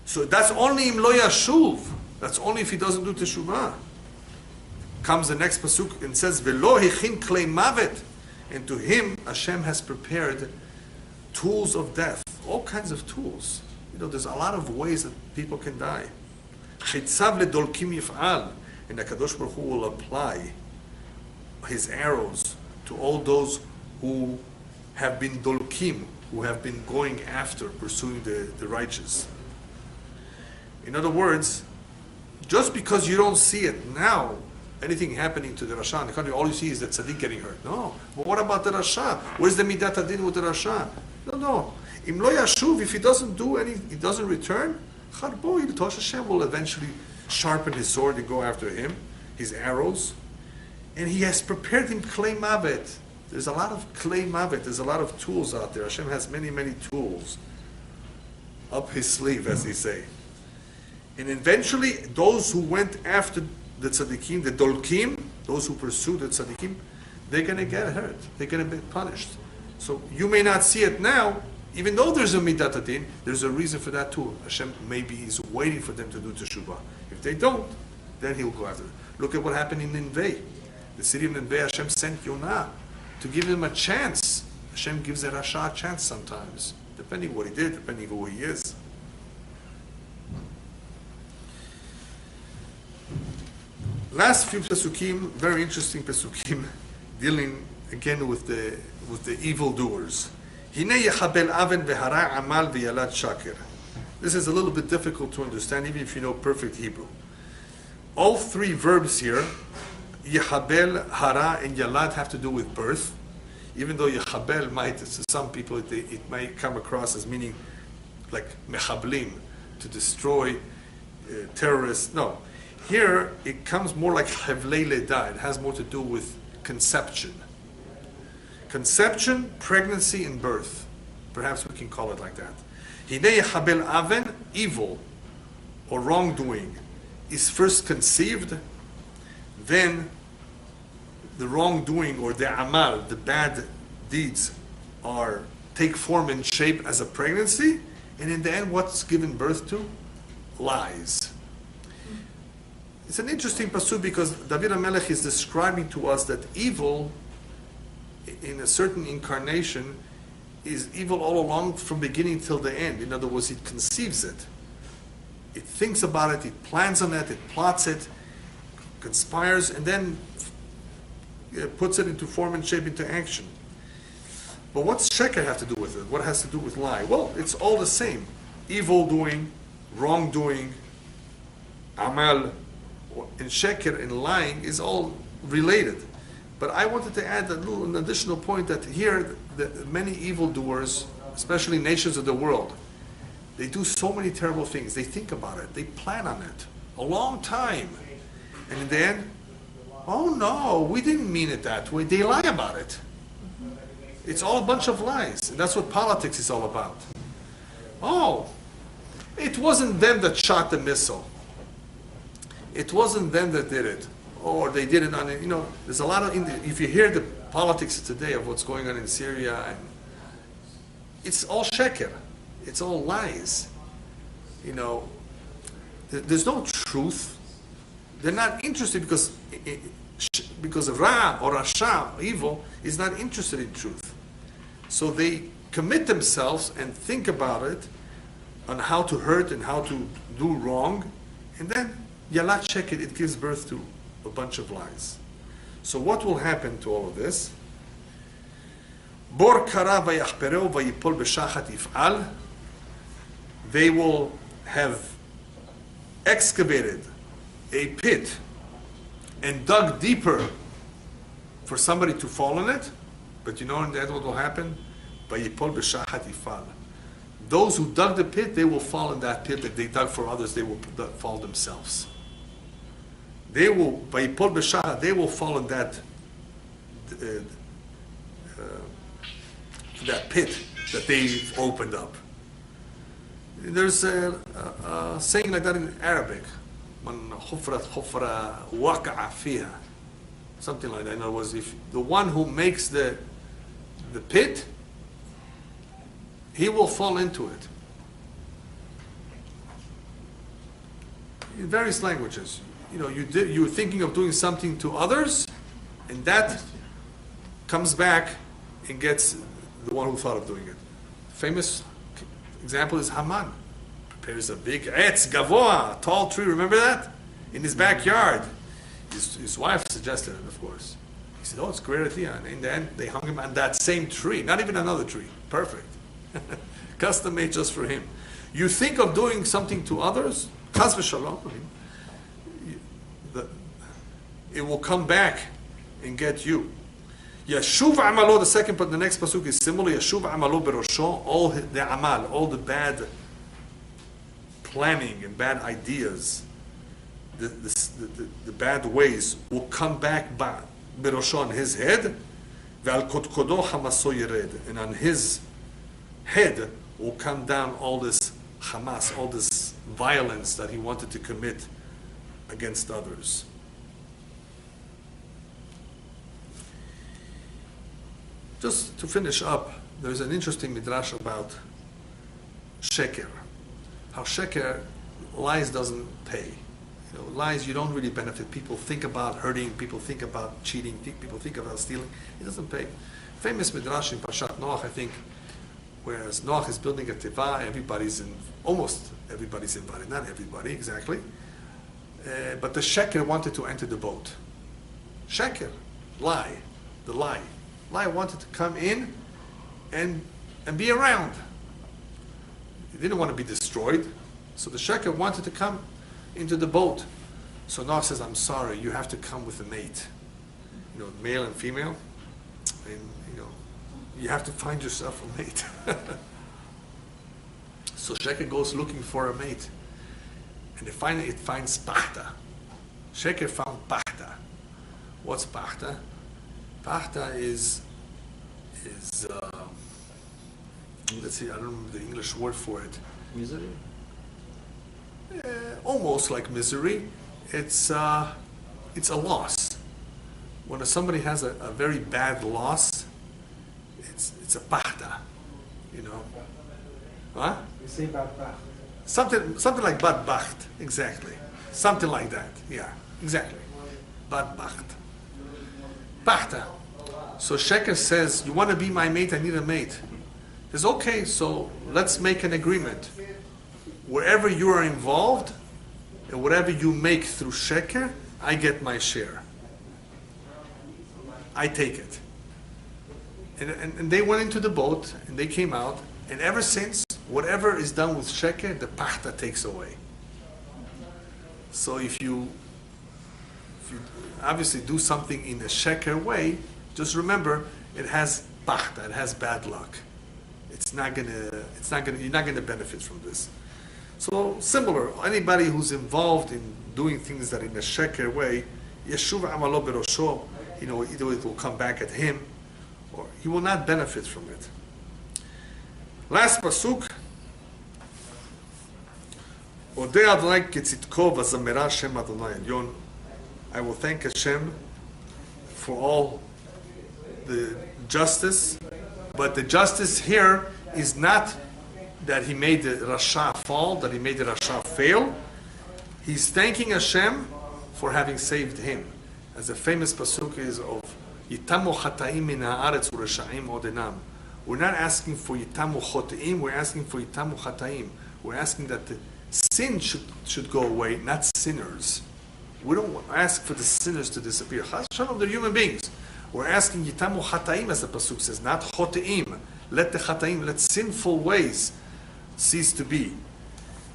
So that's only im lo yashuv. That's only if he doesn't do teshuvah. Comes the next pasuk and says, Velo hichin klei mavet. And to him, Hashem has prepared tools of death, all kinds of tools. There's a lot of ways that people can die. Chitzav ledolkim yif'al, and the Kadosh Baruch Hu will apply his arrows to all those who have been dolkim, who have been going after, pursuing the righteous. In other words, just because you don't see it now, anything happening to the Rasha in the country, all you see is that Tzaddik getting hurt. No. But what about the Rasha? Where's the Midat Hadin with the Rasha? No. Im lo yashuv, if he doesn't do any, he doesn't return, Charbo Yiltosh, Hashem will eventually sharpen his sword and go after him, his arrows. And he has prepared him klei mavet. There's a lot of klei mavet. There's a lot of tools out there. Hashem has many, many tools up his sleeve, as they say. And eventually, those who went after the tzaddikim, the dolkim, those who pursue the tzaddikim, they're going to get hurt. They're going to be punished. So you may not see it now, even though there's a midat hadin, there's a reason for that too. Hashem maybe is waiting for them to do teshuvah. If they don't, then he'll go after them. Look at what happened in Nineveh. The city of Nineveh, Hashem sent Yonah to give him a chance. Hashem gives a Rasha a chance sometimes, depending what he did, depending who he is. Last few pesukim, very interesting pesukim, dealing again with the evildoers. Hine yechabel aven v'hara amal v'yalad shaker. This is a little bit difficult to understand, even if you know perfect Hebrew. All three verbs here, yechabel, hara, and yalad, have to do with birth. Even though yechabel might, to some people, it might come across as meaning like mechablim, to destroy terrorists. No. Here, it comes more like hevlei leda. It has more to do with conception. Conception, pregnancy, and birth. Perhaps we can call it like that. Hinei yechabel aven, evil or wrongdoing, is first conceived, then the wrongdoing or the amal, the bad deeds, take form and shape as a pregnancy, and in the end, what's given birth to? Lies. It's an interesting pasuk because David HaMelech is describing to us that evil, in a certain incarnation, is evil all along from beginning till the end. In other words, it conceives it. It thinks about it, it plans on it, it plots it, conspires, and then puts it into form and shape, into action. But what's sheker have to do with it? What has to do with lie? Well, it's all the same. Evil doing, wrongdoing, amal, and sheker and lying is all related. But I wanted to add an additional point that here, many evildoers, especially nations of the world, they do so many terrible things. They think about it. They plan on it a long time. And in the end, oh no, we didn't mean it that way. They lie about it. It's all a bunch of lies. And that's what politics is all about. Oh, it wasn't them that shot the missile. It wasn't them that did it. Or they did it on, there's a lot of, if you hear the politics today of what's going on in Syria, and it's all sheker. It's all lies. There's no truth. They're not interested because Ra or Rasha, evil, is not interested in truth. So they commit themselves and think about it on how to hurt and how to do wrong, and then Yalat Sheket, it gives birth to a bunch of lies. So what will happen to all of this? Bor kara vayachpereu vayipol b'shachat if'al. They will have excavated a pit and dug deeper for somebody to fall in it. But in the end what will happen? Vayipol b'shachat if'al. Those who dug the pit, they will fall in that pit that they dug for others. They will fall themselves. They will, vayipol b'shachat, they will fall in that that pit that they've opened up. There's a saying like that in Arabic, "Man khufrat khufra waqa'a fiha," something like that. In other words, if the one who makes the pit, he will fall into it. In various languages, you're thinking of doing something to others, and that comes back and gets the one who thought of doing it. Famous example is Haman. Prepares a big etz gavoa, tall tree, remember that? In his backyard. His wife suggested it, of course. He said, oh, it's a great idea. And in the end, they hung him on that same tree, not even another tree. Perfect. Custom made just for him. You think of doing something to others, chas v'shalom, it will come back and get you. Yashuv amalo, the second part, the next pasuk is similar. Yashuv amalo berosho, all the amal, all the bad planning and bad ideas, the bad ways will come back berosho on his head. Ve'al kodkodo hamaso yered, and on his head will come down all this Hamas, all this violence that he wanted to commit against others. Just to finish up, there's an interesting midrash about sheker. How sheker, lies doesn't pay. Lies, you don't really benefit. People think about hurting, people think about cheating, people think about stealing. It doesn't pay. Famous midrash in Parshat Noach, I think, whereas Noach is building a teva, almost everybody's invited, not everybody exactly. But the sheker wanted to enter the boat. Sheker, lie, the lie. Lie wanted to come in and be around. He didn't want to be destroyed. So the sheker wanted to come into the boat. So Noach says, I'm sorry, you have to come with a mate. Male and female. And, you have to find yourself a mate. So sheker goes looking for a mate. And finally it finds pachta. Sheker found pachta. What's pachta? Pachta is let's see, I don't remember the English word for it. Misery? Almost like misery. It's a loss. When somebody has a very bad loss, it's a pachta, Huh? We say bad bacht. Something like bad bacht, exactly. Something like that, yeah, exactly. Bad bacht. Pachta. So sheker says, you want to be my mate, I need a mate. He says, okay, so let's make an agreement. Wherever you are involved, and whatever you make through sheker, I get my share. I take it. And they went into the boat, and they came out, and ever since, whatever is done with sheker, the pachta takes away. So if you obviously do something in a sheker way, just remember it has pachta, it has bad luck. You're not gonna benefit from this. So similar, anybody who's involved in doing things that in a sheker way, yeshuv amalo berosho, either it will come back at him, or he will not benefit from it. Last pasuk. Odeh Adonai ketzitko v'zamera Shem Adonai Elyon. I will thank Hashem for all the justice, but the justice here is not that he made the Rasha fall, that he made the Rasha fail. He's thanking Hashem for having saved him. As the famous pasuk is of Yitamu chataim min haaretz u'reshaim odenam. We're not asking for Yitamu choteim, we're asking for Yitamu chataim. We're asking that the sin should go away, not sinners. We don't ask for the sinners to disappear. Chas v'shalom, they're human beings. We're asking Yitamu chataim, as the pasuk says, not choteim. Let the chataim, let sinful ways cease to be.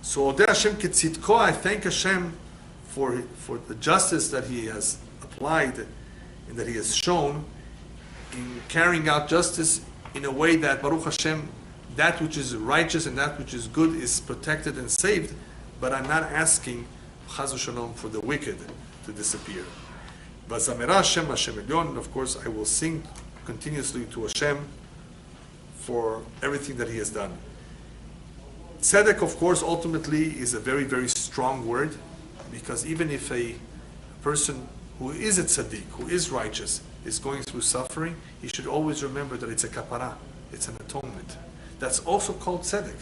So Odeh Hashem ketzitko, I thank Hashem for the justice that He has applied and that He has shown in carrying out justice in a way that Baruch Hashem, that which is righteous and that which is good is protected and saved, but I'm not asking Chaz v'shalom for the wicked to disappear. V'zamera Hashem Hashem Elyon, of course I will sing continuously to Hashem for everything that he has done. Tzedek, of course, ultimately is a very, very strong word, because even if a person who is a tzaddik, who is righteous, is going through suffering, he should always remember that it's a kapara, it's an atonement. That's also called tzedek.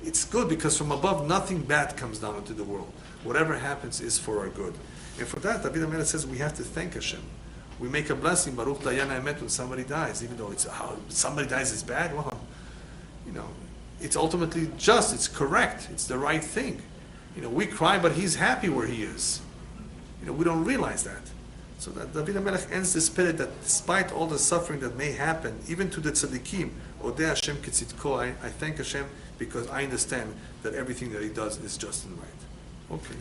It's good because from above nothing bad comes down into the world. Whatever happens is for our good. And for that, David HaMelech says we have to thank Hashem. We make a blessing, Baruch Dayana Emet, when somebody dies, even though it's somebody dies is bad. Well, it's ultimately just, it's correct, it's the right thing. We cry, but he's happy where he is. We don't realize that. So that David HaMelech ends the spirit that despite all the suffering that may happen, even to the tzaddikim, Odeh Hashem Kitzitko, I thank Hashem because I understand that everything that he does is just and right. Okay.